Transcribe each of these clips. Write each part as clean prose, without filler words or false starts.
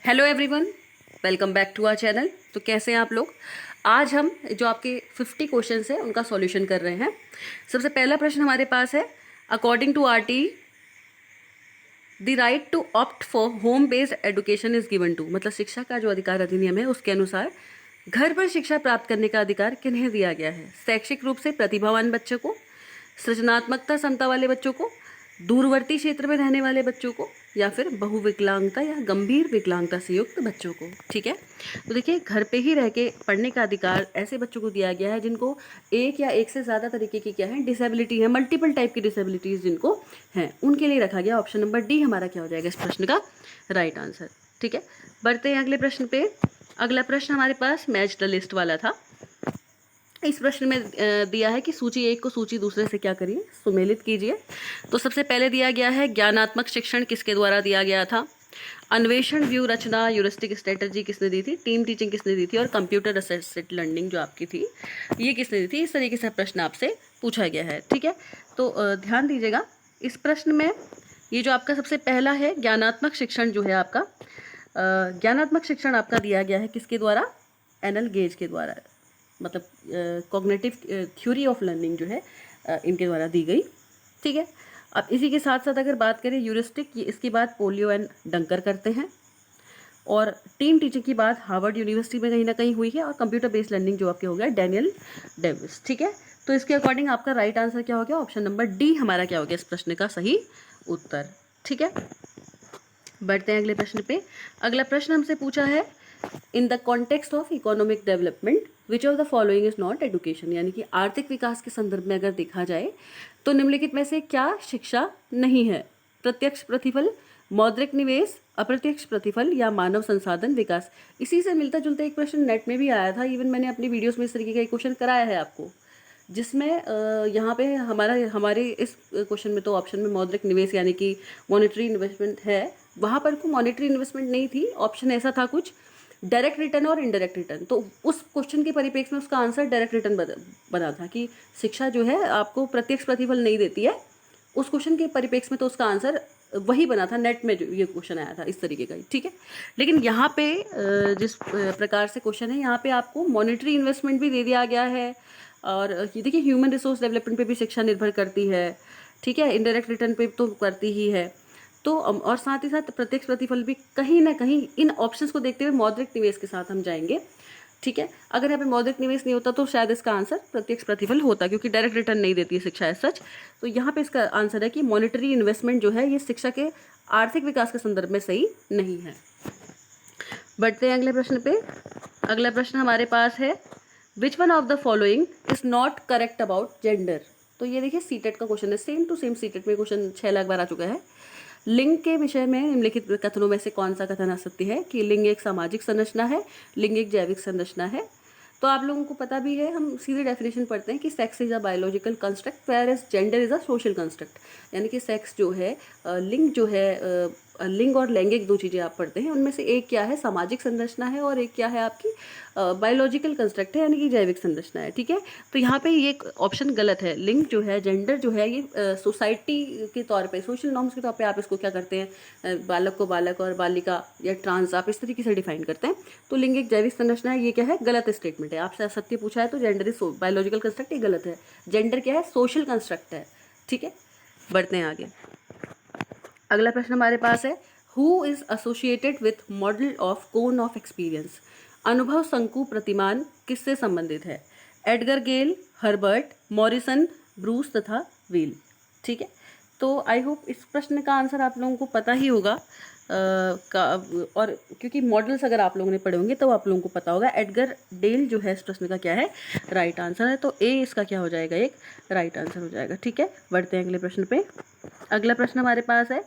Hello everyone, welcome back to our channel. तो कैसे हैं आप लोग। आज हम जो आपके 50 क्वेश्चंस हैं उनका सॉल्यूशन कर रहे हैं। सबसे पहला प्रश्न हमारे पास है, according to RT the right to opt for home based education is given to, मतलब शिक्षा का जो अधिकार अधिनियम है उसके अनुसार घर पर शिक्षा प्राप्त करने का अधिकार किन्हें दिया गया है। शैक्षिक रूप से प्रतिभावान बच्चों को, सृजनात्मकता क्षमता वाले बच्चों को, दूरवर्ती क्षेत्र में रहने वाले बच्चों को, या फिर बहुविकलांगता या गंभीर विकलांगता से युक्त बच्चों को। ठीक है, तो देखिए घर पे ही रह के पढ़ने का अधिकार ऐसे बच्चों को दिया गया है जिनको एक या एक से ज़्यादा तरीके की क्या है डिसेबिलिटी है, मल्टीपल टाइप की डिसेबिलिटीज़ जिनको हैं उनके लिए रखा गया। ऑप्शन नंबर डी हमारा क्या हो जाएगा इस प्रश्न का राइट आंसर। ठीक है, बढ़ते हैं अगले प्रश्न पे। अगला प्रश्न हमारे पास मैच द लिस्ट वाला था। इस प्रश्न में दिया है कि सूची एक को सूची दूसरे से क्या करिए, सुमेलित कीजिए। तो सबसे पहले दिया गया है ज्ञानात्मक शिक्षण किसके द्वारा दिया गया था, अन्वेषण व्यू रचना यूरिस्टिक स्ट्रेटजी किसने दी थी, टीम टीचिंग किसने दी थी, और कंप्यूटर असिस्टेड लर्निंग जो आपकी थी ये किसने दी थी। इस तरीके से प्रश्न आपसे पूछा गया है। ठीक है, तो ध्यान दीजिएगा इस प्रश्न में। ये जो आपका सबसे पहला है ज्ञानात्मक शिक्षण जो है आपका, ज्ञानात्मक शिक्षण आपका दिया गया है किसके द्वारा, एनएल गेज के द्वारा, मतलब कॉग्निटिव थ्योरी ऑफ लर्निंग जो है इनके द्वारा दी गई। ठीक है, अब इसी के साथ साथ अगर बात करें यूरिस्टिक, ये इसकी बात पोलियो एंड डंकर करते हैं, और टीम टीचिंग की बात हार्वर्ड यूनिवर्सिटी में कहीं ना कहीं हुई है, और कंप्यूटर बेस्ड लर्निंग जो आपके हो गया डैनियल डेविस। ठीक है, तो इसके अकॉर्डिंग आपका राइट आंसर क्या हो गया, ऑप्शन नंबर डी हमारा क्या हो गया इस प्रश्न का सही उत्तर। ठीक है, बढ़ते हैं अगले प्रश्न पे। अगला प्रश्न हमसे पूछा है, in the context of economic development which of the following is not education, यानी कि आर्थिक विकास के संदर्भ में अगर देखा जाए तो निम्नलिखित में से क्या शिक्षा नहीं है, प्रत्यक्ष प्रतिफल, मौद्रिक निवेश, अप्रत्यक्ष प्रतिफल, या मानव संसाधन विकास। इसी से मिलता जुलता एक प्रश्न नेट में भी आया था, इवन मैंने अपनी वीडियोस में इस तरीके का एक क्वेश्चन कराया है आपको, जिसमें यहाँ पे हमारे इस क्वेश्चन में तो ऑप्शन में मौद्रिक निवेश यानी कि मॉनेटरी इन्वेस्टमेंट है, वहाँ पर को मॉनेटरी इन्वेस्टमेंट नहीं थी, ऑप्शन ऐसा था कुछ डायरेक्ट रिटर्न और इनडायरेक्ट रिटर्न। तो उस क्वेश्चन के परिप्रेक्ष्य में उसका आंसर डायरेक्ट रिटर्न बना था कि शिक्षा जो है आपको प्रत्यक्ष प्रतिफल नहीं देती है। उस क्वेश्चन के परिप्रेक्ष्य में तो उसका आंसर वही बना था, नेट में जो ये क्वेश्चन आया था इस तरीके का ही। ठीक है, लेकिन यहाँ पे जिस प्रकार से क्वेश्चन है यहाँ पे आपको मॉनेटरी इन्वेस्टमेंट भी दे दिया गया है, और ये देखिए ह्यूमन रिसोर्स डेवलपमेंट पे भी शिक्षा निर्भर करती है। ठीक है, इनडायरेक्ट रिटर्न पे तो करती ही है, तो और साथ ही साथ प्रत्यक्ष प्रतिफल भी कहीं ना कहीं इन ऑप्शंस को देखते हुए मौद्रिक निवेश के साथ हम जाएंगे। ठीक है, अगर यहाँ पे मौद्रिक निवेश नहीं होता तो शायद इसका आंसर प्रत्यक्ष प्रतिफल होता, क्योंकि डायरेक्ट रिटर्न नहीं देती है शिक्षा एज सच। तो यहाँ पे इसका आंसर है कि मॉनेटरी इन्वेस्टमेंट जो है ये शिक्षा के आर्थिक विकास के संदर्भ में सही नहीं है। बढ़ते हैं अगले प्रश्न पे। अगला प्रश्न हमारे पास है, which one of the following is not correct about gender. तो ये देखिए सीटेट का क्वेश्चन है, सेम टू सेम सीटेट में क्वेश्चन 6 लाख बार आ चुका है। लिंग के विषय में निम्नलिखित कथनों में से कौन सा कथन आ सकती है कि लिंग एक सामाजिक संरचना है, लिंग एक जैविक संरचना है। तो आप लोगों को पता भी है, हम सीधे डेफिनेशन पढ़ते हैं कि sex is a biological construct whereas gender is a social construct, यानी कि सेक्स जो है लिंग जो है लिंग और लैंगिक दो चीज़ें आप पढ़ते हैं, उनमें से एक क्या है सामाजिक संरचना है, और एक क्या है आपकी बायोलॉजिकल कंस्ट्रक्ट है यानी कि जैविक संरचना है। ठीक है, तो यहाँ पे ये ऑप्शन गलत है। लिंग जो है जेंडर जो है ये सोसाइटी के तौर पे, सोशल नॉर्म्स के तौर पे आप इसको क्या करते हैं, बालक को बालक और बालिका या ट्रांस आप इस तरीके से डिफाइन करते हैं। तो लिंग एक जैविक संरचना है, ये क्या है गलत स्टेटमेंट है। आपसे सत्य पूछा है तो जेंडर इज बायोलॉजिकल कंस्ट्रक्ट, ये गलत है। जेंडर क्या है सोशल कंस्ट्रक्ट है। ठीक है, बढ़ते हैं आगे। अगला प्रश्न हमारे पास है, who is associated with model of cone of experience. अनुभव शंकु प्रतिमान किससे संबंधित है, एडगर गेल, हर्बर्ट, मॉरिसन, ब्रूस तथा व्हील। ठीक है, तो आई होप इस प्रश्न का आंसर आप लोगों को पता ही होगा और क्योंकि मॉडल्स अगर आप लोगों ने पढ़े होंगे तो आप लोगों को पता होगा। एडगर डेल जो है इस प्रश्न का क्या है राइट आंसर है, तो ए इसका क्या हो जाएगा एक राइट आंसर हो जाएगा। ठीक है, बढ़ते हैं अगले प्रश्न पे। अगला प्रश्न हमारे पास है,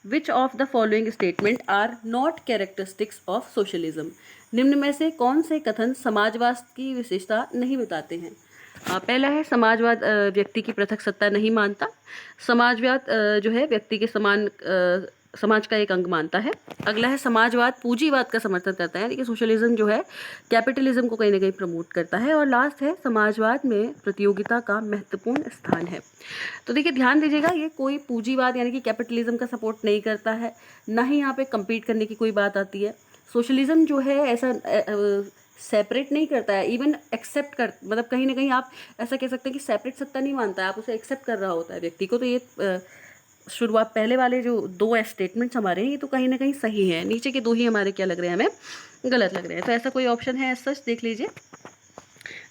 which of the following statement are not characteristics of socialism. निम्न में से कौन से कथन समाजवाद की विशेषता नहीं बताते हैं। पहला है समाजवाद व्यक्ति की पृथक सत्ता नहीं मानता। समाजवाद जो है व्यक्ति के समान समाज का एक अंग मानता है। अगला है समाजवाद पूंजीवाद का समर्थन करता है, यानी कि सोशलिज्म जो है कैपिटलिज्म को कहीं ना कहीं प्रमोट करता है। और लास्ट है समाजवाद में प्रतियोगिता का महत्वपूर्ण स्थान है। तो देखिए ध्यान दीजिएगा, ये कोई पूंजीवाद यानी कि कैपिटलिज्म का सपोर्ट नहीं करता है, ना ही यहाँ पे कम्पीट करने की कोई बात आती है। सोशलिज्म जो है ऐसा सेपरेट नहीं करता है, इवन एक्सेप्ट कर, मतलब कहीं ना कहीं आप ऐसा कह सकते हैं कि सेपरेट सत्ता नहीं मानता है, आप उसे एक्सेप्ट कर रहा होता है व्यक्ति को। तो ये शुरुआत पहले वाले जो दो स्टेटमेंट्स हमारे हैं ये तो कहीं ना कहीं सही है, नीचे के दो ही हमारे क्या लग रहे हैं, हमें गलत लग रहे हैं। तो ऐसा कोई ऑप्शन है सच, देख लीजिए।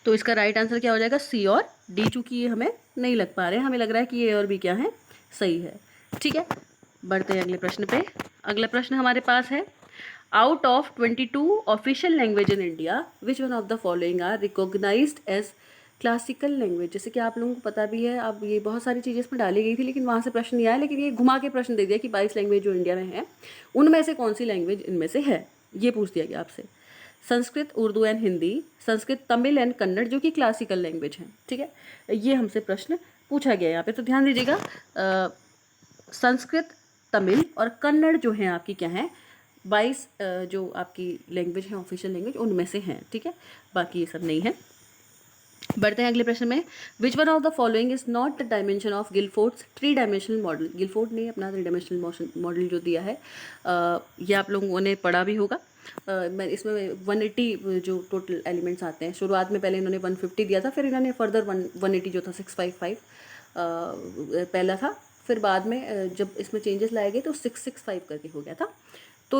तो इसका राइट आंसर क्या हो जाएगा, सी और डी। चूंकि ये हमें नहीं लग पा रहे हैं, हमें लग रहा है कि ये और बी क्या है, सही है। ठीक है, बढ़ते हैं अगले प्रश्न पे। अगला प्रश्न हमारे पास है, out of 22 official language in India which one of the following are recognised as classical language. जैसे कि आप लोगों को पता भी है, अब ये बहुत सारी चीज़ें इसमें डाली गई थी लेकिन वहाँ से प्रश्न नहीं आया, लेकिन ये घुमा के प्रश्न दे दिया कि 22 लैंग्वेज जो इंडिया में है उनमें से कौन सी लैंग्वेज इनमें से है, ये पूछ दिया गया आपसे। संस्कृत, उर्दू एंड हिंदी, संस्कृत, तमिल एंड कन्नड़ जो कि क्लासिकल लैंग्वेज हैं। ठीक है, ये हमसे प्रश्न पूछा गया यहाँ पे, तो ध्यान दीजिएगा। संस्कृत, तमिल और कन्नड़ जो हैं आपकी क्या हैं, 22 जो आपकी लैंग्वेज है ऑफिशियल लैंग्वेज उनमें से हैं। ठीक है, बाकी ये सब नहीं है। बढ़ते हैं अगले प्रश्न में, which one of the following is not the dimension of Guilford's 3 dimensional model. Guilford ने अपना 3 डायमेंशनल मॉडल जो दिया है, ये आप लोगों ने पढ़ा भी होगा। मैं इसमें 180 जो टोटल एलिमेंट्स आते हैं, शुरुआत में पहले इन्होंने 150 दिया था, फिर इन्होंने फर्दर 180 जो था 655 पहला था, फिर बाद में जब इसमें चेंजेस लाए गए तो 665 करके हो गया था। तो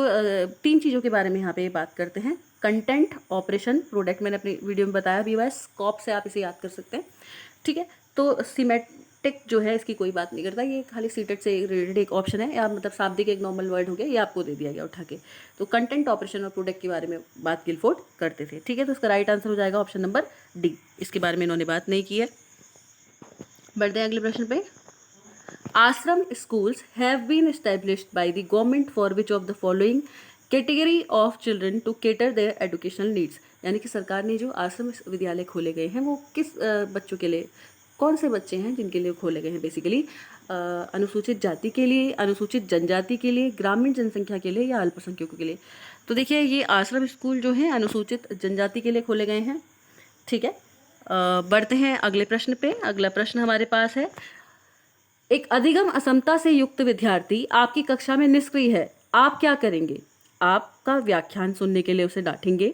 3 चीज़ों के बारे में यहाँ पे बात करते हैं, कंटेंट, ऑपरेशन, प्रोडक्ट। मैंने अपनी वीडियो में बताया भी हुआ है, स्कोप से आप इसे याद कर सकते हैं। ठीक है, तो सीमेटिक जो है इसकी कोई बात नहीं करता, ये खाली सीटेड से रिलेटेड एक ऑप्शन है, या मतलब शाब्दिक एक नॉर्मल वर्ड हो गया, ये आपको दे दिया गया उठा के। तो कंटेंट, ऑपरेशन और प्रोडक्ट के बारे में बात गिलफोर्ड करते थे। ठीक है, तो इसका राइट आंसर हो जाएगा ऑप्शन नंबर डी, इसके बारे में इन्होंने बात नहीं की है। बढ़ते हैं अगले प्रश्न पे, आश्रम schools have been established by the government for which of the following category of children to cater their educational needs। यानी कि सरकार ने जो आश्रम विद्यालय खोले गए हैं वो किस बच्चों के लिए, कौन से बच्चे हैं जिनके लिए खोले गए हैं, बेसिकली अनुसूचित जाति के लिए, अनुसूचित जनजाति के लिए, ग्रामीण जनसंख्या के लिए या अल्पसंख्यकों के लिए। तो देखिए ये आश्रम स्कूल जो हैं अनुसूचित जनजाति के लिए खोले गए हैं। ठीक है, बढ़ते हैं अगले प्रश्न पे। अगला प्रश्न हमारे पास है, एक अधिगम असमता से युक्त विद्यार्थी आपकी कक्षा में निष्क्रिय है, आप क्या करेंगे? आपका व्याख्यान सुनने के लिए उसे डांटेंगे,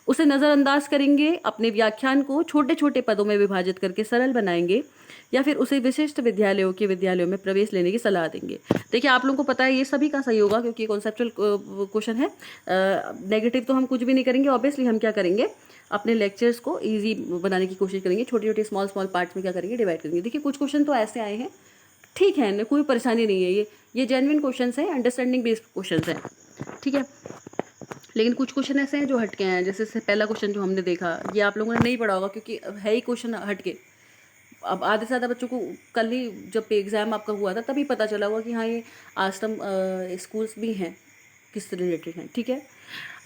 उसे नज़रअंदाज करेंगे, अपने व्याख्यान को छोटे छोटे पदों में विभाजित करके सरल बनाएंगे, या फिर उसे विशिष्ट विद्यालयों में प्रवेश लेने की सलाह देंगे। देखिए आप लोगों को पता है ये सभी का सही होगा क्योंकि कॉन्सेप्चुअल क्वेश्चन है। नेगेटिव तो हम कुछ भी नहीं करेंगे, ऑब्वियसली हम क्या करेंगे, अपने लेक्चर्स को ईजी बनाने की कोशिश करेंगे, छोटे छोटे स्मॉल पार्ट्स में क्या करेंगे, डिवाइड करेंगे। देखिए कुछ क्वेश्चन तो ऐसे आए हैं, ठीक है, कोई परेशानी नहीं है, ये जेन्युइन क्वेश्चंस हैं, अंडरस्टैंडिंग बेस्ड क्वेश्चंस हैं। ठीक है, लेकिन कुछ क्वेश्चन ऐसे हैं जो हटके हैं, जैसे पहला क्वेश्चन जो हमने देखा ये आप लोगों ने नहीं पढ़ा होगा क्योंकि है ही क्वेश्चन हटके। अब आधे से ज़्यादा बच्चों को कल ही जब एग्ज़ाम आपका हुआ था तभी पता चला हुआ कि हाँ ये आश्रम स्कूल्स भी हैं, किससे रिलेटेड हैं। ठीक है,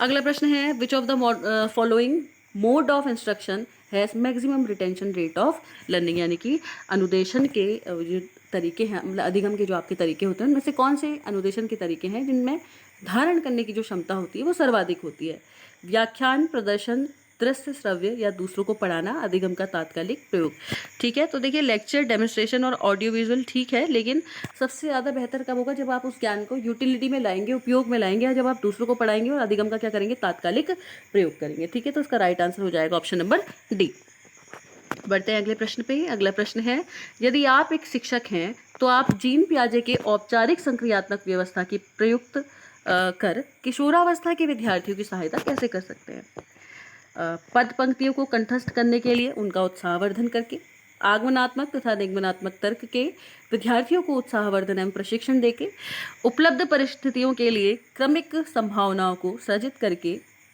अगला प्रश्न है, which of the following mode of instruction has maximum retention rate of learning. यानी कि अनुदेशन के जो तरीके हैं, मतलब अधिगम के जो आपके तरीके होते हैं उनमें से कौन से अनुदेशन के तरीके हैं जिनमें धारण करने की जो क्षमता होती है वो सर्वाधिक होती है? व्याख्यान, प्रदर्शन, दृश्य श्रव्य या दूसरों को पढ़ाना, अधिगम का तात्कालिक प्रयोग। ठीक है, तो देखिए लेक्चर, डेमोन्स्ट्रेशन और ऑडियो विजुअल ठीक है, लेकिन सबसे ज़्यादा बेहतर कब होगा, जब आप उस ज्ञान को यूटिलिटी में लाएंगे, उपयोग में लाएंगे, या जब आप दूसरों को पढ़ाएंगे और अधिगम का क्या करेंगे, तात्कालिक प्रयोग करेंगे। ठीक है, तो उसका राइट आंसर हो जाएगा ऑप्शन नंबर डी। बढ़ते हैं अगले प्रश्न पे। अगला प्रश्न है, यदि आप एक शिक्षक हैं तो आप जीन पियाजे के औपचारिक संक्रियात्मक व्यवस्था की प्रयुक्त कर किशोरावस्था के विद्यार्थियों की सहायता कैसे कर सकते हैं? पद पंक्तियों को कंठस्थ करने के लिए उनका उत्साहवर्धन करके, आगमनात्मक तथा निगमनात्मक तर्क के विद्यार्थियों को उत्साहवर्धन एवं प्रशिक्षण देके, उपलब्ध परिस्थितियों के लिए क्रमिक संभावनाओं को सृजित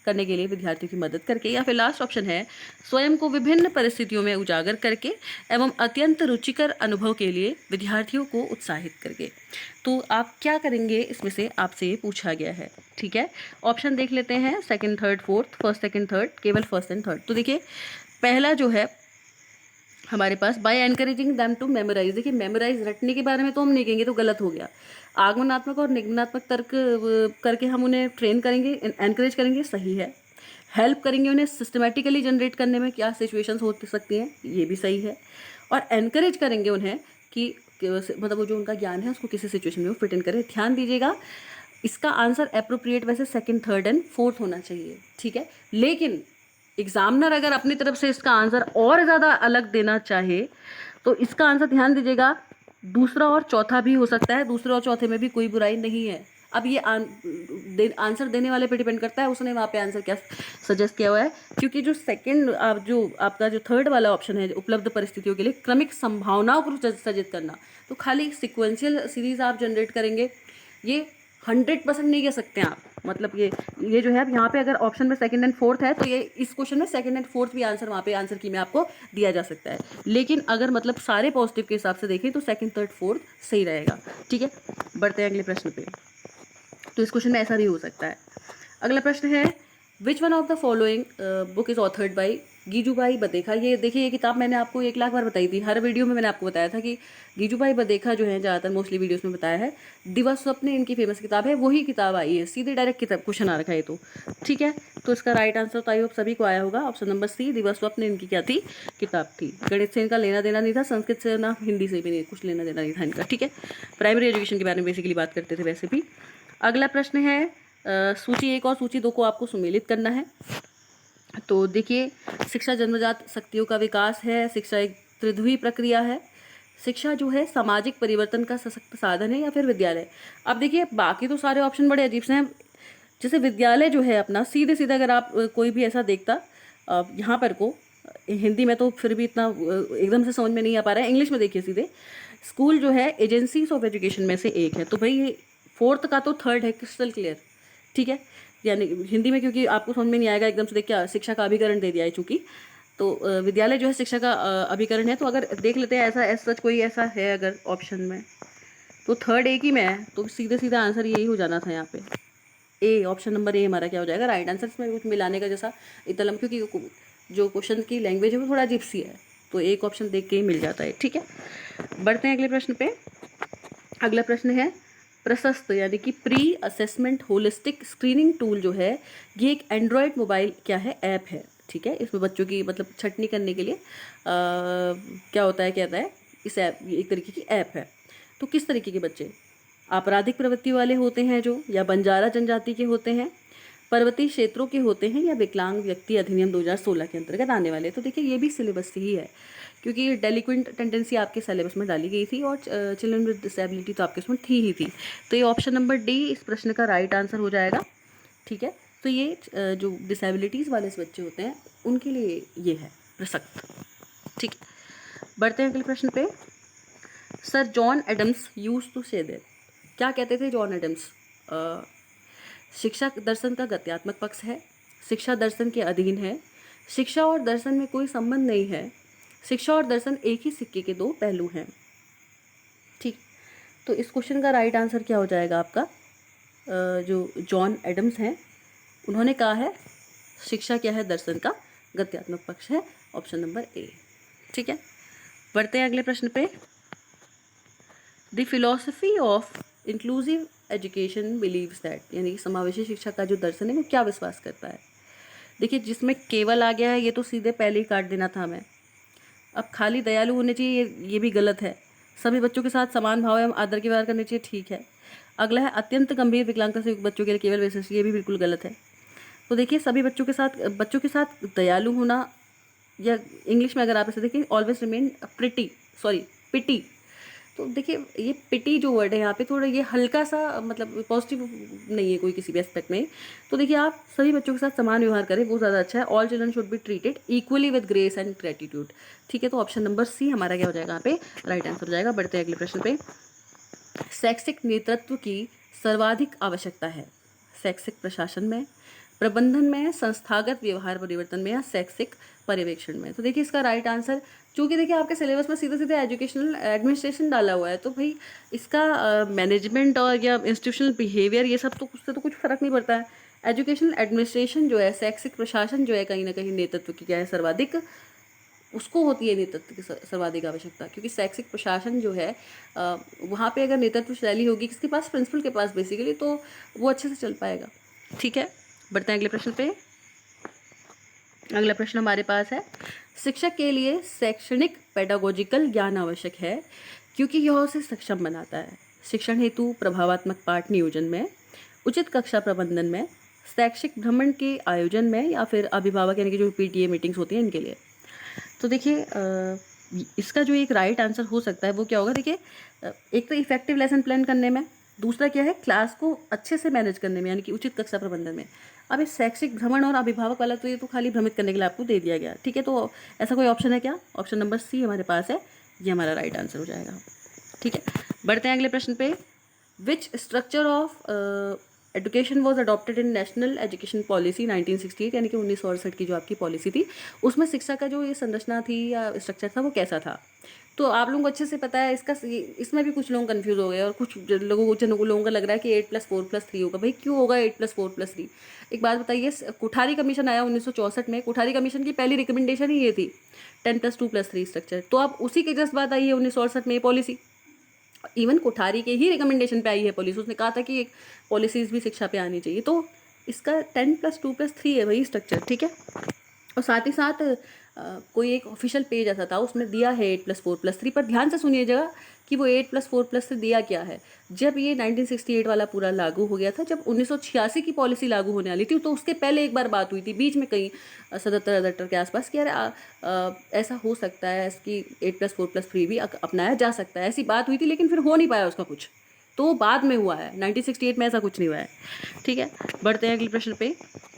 करने के लिए विद्यार्थियों की मदद करके, या फिर लास्ट ऑप्शन है स्वयं को विभिन्न परिस्थितियों में उजागर करके एवं अत्यंत रुचिकर अनुभव के लिए विद्यार्थियों को उत्साहित करके। तो आप क्या करेंगे, इसमें से आपसे ये पूछा गया है। ठीक है, ऑप्शन देख लेते हैं, second, third, fourth, first, second, third, केवल फर्स्ट एंड थर्ड। तो देखिए पहला जो है हमारे पास, by encouraging them to memorise. देखिए मेमोराइज, रटने के बारे में तो हम नहीं कहेंगे, तो गलत हो गया। आगमनात्मक और निगमनात्मक तर्क करके हम उन्हें ट्रेन करेंगे, एनकरेज करेंगे, सही है। हेल्प करेंगे उन्हें सिस्टमेटिकली जनरेट करने में, क्या सिचुएशंस हो सकती हैं, ये भी सही है। और एनकरेज करेंगे उन्हें कि मतलब वो जो उनका ज्ञान है उसको किसी सिचुएशन में वो फिट इन करे। ध्यान दीजिएगा, इसका आंसर अप्रोप्रिएट वैसे सेकंड, थर्ड एंड फोर्थ होना चाहिए, ठीक है। लेकिन एग्जामिनर अगर अपनी तरफ से इसका आंसर और ज़्यादा अलग देना चाहे तो इसका आंसर ध्यान दीजिएगा दूसरा और चौथा भी हो सकता है, दूसरे और चौथे में भी कोई बुराई नहीं है। अब ये आंसर देने वाले पे डिपेंड करता है उसने वहाँ पे आंसर क्या सजेस्ट किया हुआ है, क्योंकि जो सेकंड जो आपका जो थर्ड वाला ऑप्शन है उपलब्ध परिस्थितियों के लिए क्रमिक संभावनाओं को सजेस्ट करना, तो खाली सिक्वेंशियल सीरीज आप जनरेट करेंगे, ये 100% नहीं कह सकते आप। मतलब ये जो है अब यहाँ पे अगर ऑप्शन में सेकंड एंड फोर्थ है तो ये इस क्वेश्चन में सेकंड एंड फोर्थ भी आंसर वहाँ पे आंसर की में आपको दिया जा सकता है। लेकिन अगर मतलब सारे पॉजिटिव के हिसाब से देखें तो सेकंड, थर्ड, फोर्थ सही रहेगा, ठीक है। बढ़ते हैं अगले प्रश्न पे। तो इस क्वेश्चन में ऐसा भी हो सकता है। अगला प्रश्न है which one of the following book is authored by Gijubhai Badheka. ये देखिए ये किताब मैंने आपको 1,00,000 बार बताई थी, हर वीडियो में मैंने आपको बताया था कि गीजूभाई बदेखा जो है ज़्यादातर मोस्टली वीडियोस में बताया है, दिवा स्वप्न इनकी फेमस किताब है, वही किताब आई है, सीधे डायरेक्ट किताब क्वेश्चन आ रखा है तो, ठीक है। तो इसका राइट आंसर तो आई होप सभी को आया होगा, ऑप्शन नंबर सी, दिवा स्वप्न इनकी क्या थी, किताब थी। गणित से इनका लेना देना नहीं था, संस्कृत से ना हिंदी से भी नहीं कुछ लेना देना नहीं था इनका, ठीक है। प्राइमरी एजुकेशन के बारे में बेसिकली बात करते थे वैसे भी। अगला प्रश्न है सूची 1 और सूची 2 को आपको सुमेलित करना है। तो देखिए शिक्षा जन्मजात शक्तियों का विकास है, शिक्षा एक त्रिध्रुवी प्रक्रिया है, शिक्षा जो है सामाजिक परिवर्तन का सशक्त साधन है, या फिर विद्यालय। अब देखिए बाकी तो सारे ऑप्शन बड़े अजीब से हैं, जैसे विद्यालय जो है अपना सीधे सीधे अगर आप कोई भी ऐसा देखता यहाँ पर को हिंदी में तो फिर भी इतना एकदम से समझ में नहीं आ पा रहा है, इंग्लिश में देखिए सीधे, स्कूल जो है एजेंसीज ऑफ एजुकेशन में से एक है, तो भाई फोर्थ का तो थर्ड है, क्रिस्टल क्लियर, ठीक है। यानी हिंदी में क्योंकि आपको समझ में नहीं आएगा एकदम से देख के, शिक्षा का अभिकरण दे दिया है चूंकि, तो विद्यालय जो है शिक्षा का अभिकरण है। तो अगर देख लेते हैं ऐसा कोई ऐसा है अगर ऑप्शन में, तो थर्ड एक ही में है, तो सीधे सीधा आंसर यही हो जाना था यहाँ पे, ए, ऑप्शन नंबर ए हमारा क्या हो जाएगा राइट आंसर। इसमें कुछ मिलाने का जैसा इतलम, क्योंकि जो क्वेश्चन की लैंग्वेज है वो थोड़ा अजीब सी है, तो एक ऑप्शन देख के ही मिल जाता है, ठीक है। बढ़ते हैं अगले प्रश्न पे। अगला प्रश्न है प्रशस्त यानी कि pre assessment holistic screening tool जो है ये एक एंड्रॉयड मोबाइल क्या है, ऐप है, ठीक है। इसमें बच्चों की मतलब छटनी करने के लिए क्या होता है, कहता है इस ऐप एक तरीके की ऐप है। तो किस तरीके के बच्चे, आपराधिक प्रवृत्ति वाले होते हैं जो, या बंजारा जनजाति के होते हैं, पर्वतीय क्षेत्रों के होते हैं, या विकलांग व्यक्ति अधिनियम 2016 के अंतर्गत आने वाले। तो देखिए ये भी सिलेबस ही है, क्योंकि डेलिक्वेंट टेंडेंसी आपके सिलेबस में डाली गई थी और चिल्ड्रन विद डिसेबिलिटी तो आपके उसमें थी ही थी। तो ये ऑप्शन नंबर डी इस प्रश्न का राइट आंसर हो जाएगा, ठीक है। तो ये जो डिसेबिलिटीज़ वाले बच्चे होते हैं उनके लिए ये है प्रसक्त, ठीक। बढ़ते हैं अगले प्रश्न पे। Sir John Adams use to say that, क्या कहते थे जॉन एडम्स, शिक्षा दर्शन का गत्यात्मक पक्ष है, शिक्षा दर्शन के अधीन है, शिक्षा और दर्शन में कोई संबंध नहीं है, शिक्षा और दर्शन एक ही सिक्के के दो पहलू हैं, ठीक। तो इस क्वेश्चन का राइट आंसर क्या हो जाएगा आपका, जो जॉन एडम्स हैं उन्होंने कहा है शिक्षा क्या है, दर्शन का गत्यात्मक पक्ष है, ऑप्शन नंबर ए, ठीक है। बढ़ते हैं अगले प्रश्न पे। The philosophy of inclusive education believes that, यानी समावेशी शिक्षा का जो दर्शन है वो क्या विश्वास करता है। देखिए जिसमें केवल आ गया है ये तो सीधे पहले ही काट देना था हमें। अब खाली दयालु होने चाहिए ये भी गलत है, सभी बच्चों के साथ समान भाव एवं आदर की व्यवहार करने चाहिए, ठीक है। अगला है अत्यंत गंभीर विकलांगता से युक्त बच्चों के लिए केवल विशेष, ये भी बिल्कुल गलत है। तो देखिए सभी बच्चों के साथ दयालु होना, या इंग्लिश में अगर आप इसे देखें ऑलवेज रिमेन पिटी, तो देखिए ये पिटी जो वर्ड है यहाँ पे थोड़ा ये हल्का सा मतलब पॉजिटिव नहीं है कोई किसी भी एस्पेक्ट में। तो देखिए आप सभी बच्चों के साथ समान व्यवहार करें वो ज़्यादा अच्छा है, all children should be treated equally with grace and gratitude, ठीक है। तो ऑप्शन नंबर सी हमारा क्या हो जाएगा यहाँ पे राइट आंसर हो जाएगा। बढ़ते हैं अगले प्रश्न पे। शैक्षिक नेतृत्व की सर्वाधिक आवश्यकता है, शैक्षिक प्रशासन में, प्रबंधन में, संस्थागत व्यवहार परिवर्तन में, या शैक्षिक पर्यवेक्षण में। तो देखिए इसका राइट आंसर, चूँकि देखिए आपके सिलेबस में सीधे सीधे एजुकेशनल एडमिनिस्ट्रेशन डाला हुआ है, तो भाई इसका मैनेजमेंट और या इंस्टीट्यूशनल बिहेवियर ये सब तो उससे तो कुछ फर्क नहीं पड़ता है। एजुकेशनल एडमिनिस्ट्रेशन जो है, शैक्षिक प्रशासन जो है, कहीं ना कहीं नेतृत्व की क्या है सर्वाधिक, उसको होती है नेतृत्व की सर्वाधिक आवश्यकता, क्योंकि शैक्षिक प्रशासन जो है वहाँ पे अगर नेतृत्व शैली होगी किसके पास, प्रिंसिपल के पास बेसिकली, तो वो अच्छे से चल पाएगा, ठीक है। बढ़ते हैं अगले प्रश्न पे। अगला प्रश्न हमारे पास है शिक्षक के लिए शैक्षणिक पेडागोजिकल ज्ञान आवश्यक है क्योंकि यह उसे सक्षम बनाता है। शिक्षण हेतु प्रभावात्मक पाठ नियोजन में, उचित कक्षा प्रबंधन में, शैक्षिक भ्रमण के आयोजन में, या फिर अभिभावक यानी कि जो पीटीए मीटिंग्स होती हैं इनके लिए। तो देखिए इसका जो एक राइट आंसर हो सकता है वो क्या होगा, देखिए एक तो इफेक्टिव लेसन प्लान करने में, दूसरा क्या है क्लास को अच्छे से मैनेज करने में यानी कि उचित कक्षा प्रबंधन में। अब इस शैक्षिक भ्रमण और अभिभावक वाला तो ये तो खाली भ्रमित करने के लिए आपको दे दिया गया, ठीक है। तो ऐसा कोई ऑप्शन है क्या? ऑप्शन नंबर सी हमारे पास है, ये हमारा राइट आंसर हो जाएगा, ठीक है। बढ़ते हैं अगले प्रश्न पे। Which structure of education was adopted in national education policy 1968, यानी कि 1968 की जो आपकी पॉलिसी थी उसमें शिक्षा का जो ये संरचना थी या स्ट्रक्चर था वो कैसा था? तो आप लोगों को अच्छे से पता है इसका, इसमें भी कुछ लोग कंफ्यूज हो गए और कुछ लोगों को लग रहा है कि 8+4+3 होगा। भाई क्यों होगा 8+4+3? एक बात बताइए, कोठारी कमीशन आया 1964 में, कोठारी कमीशन की पहली रिकमेंडेशन ही ये थी 10+2+3 स्ट्रक्चर। तो आप उसी के जस्ट बाद आई है 1968 में ये पॉलिसी, इवन कोठारी के ही रिकमेंडेशन पे आई है पॉलिसी। उसने कहा था कि एक पॉलिसीज़ भी शिक्षा पे आनी चाहिए। तो इसका 10+2+3 है वही स्ट्रक्चर, ठीक है। और साथ ही साथ कोई एक ऑफिशियल पेज ऐसा था उसमें दिया है 8+4+3, पर ध्यान से सुनिएगा कि वो 8+4+3 दिया क्या है। जब ये 1968 वाला पूरा लागू हो गया था, जब 1986 की पॉलिसी लागू होने वाली थी, तो उसके पहले एक बार बात हुई थी बीच में कहीं 77-78 के आसपास कि यार ऐसा हो सकता है इसकी 8+4+3 भी अपनाया जा सकता है, ऐसी बात हुई थी। लेकिन फिर हो नहीं पाया उसका कुछ, तो बाद में हुआ है, 1968 में ऐसा कुछ नहीं हुआ है, ठीक है। बढ़ते हैं अगले प्रश्न पे।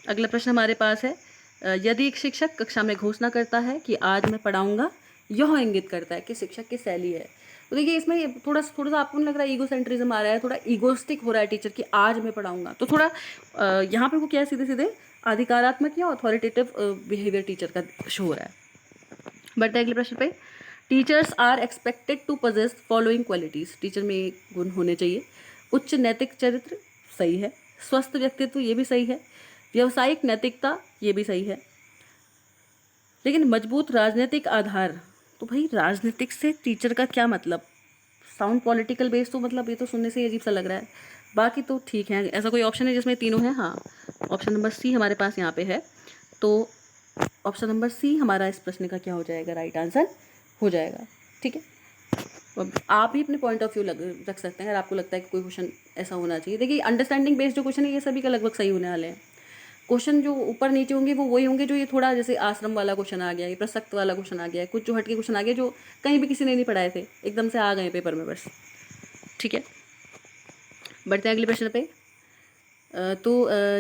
अगला प्रश्न हमारे पास है, यदि एक शिक्षक कक्षा में घोषणा करता है कि आज मैं पढ़ाऊंगा, यह इंगित करता है कि शिक्षक की शैली है। तो देखिए इसमें थोड़ा सा आपको लग रहा है ईगो सेंट्रिज्म आ रहा है, थोड़ा ईगोस्टिक हो रहा है टीचर कि आज मैं पढ़ाऊंगा। तो थोड़ा यहाँ पर वो क्या है, सीधे सीधे अधिकारात्मक या अथॉरिटेटिव बिहेवियर टीचर का शो हो रहा है। बढ़ते हैं अगले प्रश्न पे। Teachers are expected to possess following qualities, teacher में ये गुण होने चाहिए। उच्च नैतिक चरित्र, सही है। स्वस्थ व्यक्तित्व, ये भी सही है। व्यावसायिक नैतिकता, ये भी सही है। लेकिन मजबूत राजनीतिक आधार, तो भाई राजनीतिक से टीचर का क्या मतलब? साउंड पॉलिटिकल बेस, तो मतलब ये तो सुनने से अजीब सा लग रहा है। बाकी तो ठीक है। ऐसा कोई ऑप्शन है जिसमें तीनों हैं? हाँ, ऑप्शन नंबर सी हमारे पास यहाँ पे है। तो ऑप्शन नंबर सी हमारा इस प्रश्न का क्या हो जाएगा, राइट आंसर हो जाएगा, ठीक है। अब आप भी अपने पॉइंट ऑफ व्यू रख सकते हैं अगर आपको लगता है कि कोई क्वेश्चन ऐसा होना चाहिए। देखिए अंडरस्टैंडिंग बेस्ड जो क्वेश्चन है ये सभी का लगभग सही होने वाले हैं। क्वेश्चन जो ऊपर नीचे होंगे वो वही होंगे जो ये थोड़ा जैसे आश्रम वाला क्वेश्चन आ गया, ये प्रसक्त वाला क्वेश्चन आ गया, कुछ जो हटके क्वेश्चन आ गए जो कहीं भी किसी ने नहीं पढ़ाए थे, एकदम से आ गए पेपर में बस, ठीक है। बढ़ते हैं अगले प्रश्न पे।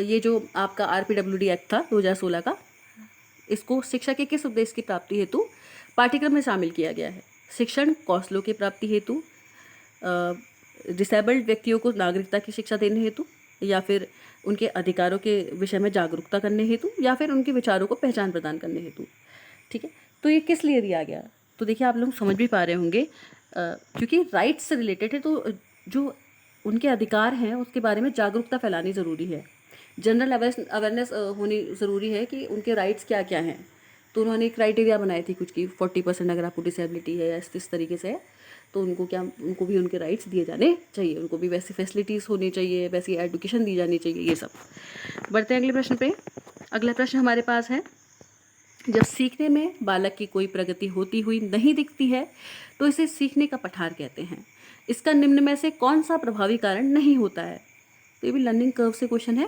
ये जो आपका RPWD एक्ट था 2016 का, इसको शिक्षा के किस उद्देश्य की प्राप्ति हेतु पाठ्यक्रम में शामिल किया गया है? शिक्षण कौशलों की प्राप्ति हेतु, डिसेबल्ड व्यक्तियों को नागरिकता की शिक्षा देने हेतु, या फिर उनके अधिकारों के विषय में जागरूकता करने हेतु, या फिर उनके विचारों को पहचान प्रदान करने हेतु, ठीक है। तो ये किस लिए दिया गया? तो देखिए आप लोग समझ भी पा रहे होंगे क्योंकि राइट्स से रिलेटेड है, तो जो उनके अधिकार हैं उसके बारे में जागरूकता फैलानी ज़रूरी है। जनरल अवेयरनेस होनी ज़रूरी है कि उनके राइट्स क्या क्या हैं। तो उन्होंने क्राइटेरिया बनाई थी कुछ की 40% अगर आपको डिसेबिलिटी है या इस तरीके से है तो उनको भी उनके राइट्स दिए जाने चाहिए, उनको भी वैसी फैसिलिटीज़ होनी चाहिए, वैसी एजुकेशन दी जानी चाहिए, ये सब। बढ़ते हैं अगले प्रश्न पे। अगला प्रश्न हमारे पास है, जब सीखने में बालक की कोई प्रगति होती हुई नहीं दिखती है तो इसे सीखने का पठार कहते हैं। इसका निम्न में से कौन सा प्रभावी कारण नहीं होता है? तो ये भी लर्निंग कर्व से क्वेश्चन है।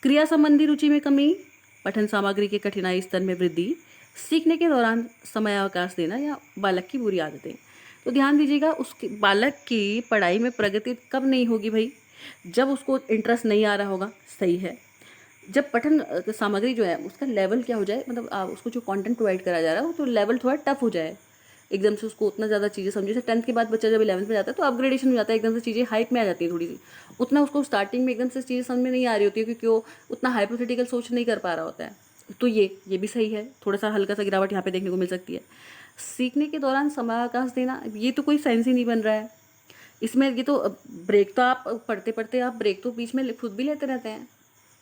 क्रिया संबंधी रुचि में कमी, पठन सामग्री के कठिनाई स्तर में वृद्धि, सीखने के दौरान समयावकाश देना, या बालक की बुरी आदतें। तो ध्यान दीजिएगा, उसके बालक की पढ़ाई में प्रगति कब नहीं होगी भाई? जब उसको इंटरेस्ट नहीं आ रहा होगा, सही है। जब पठन सामग्री जो है उसका लेवल क्या हो जाए, मतलब उसको जो कंटेंट प्रोवाइड करा जा रहा है वो तो लेवल थोड़ा टफ हो जाए, एकदम से उसको उतना ज़्यादा चीज़ें समझे। जैसे 10th के बाद बच्चा जब 11th में जाता है तो अपग्रेडेशन हो जाता है, एकदम से चीज़ें हाइप में आ जाती हैं थोड़ी सी। उतना उसको स्टार्टिंग में एकदम से चीज़ें समझ में नहीं आ रही होती है क्योंकि वो उतना हाइपोथेटिकल सोच नहीं कर पा रहा होता है। तो ये भी सही है, थोड़ा सा हल्का सा गिरावट यहाँ पे देखने को मिल सकती है। सीखने के दौरान समयावकाश देना, ये तो कोई सेंस ही नहीं बन रहा है इसमें। ये तो ब्रेक तो आप पढ़ते पढ़ते आप ब्रेक तो बीच में खुद भी लेते रहते हैं,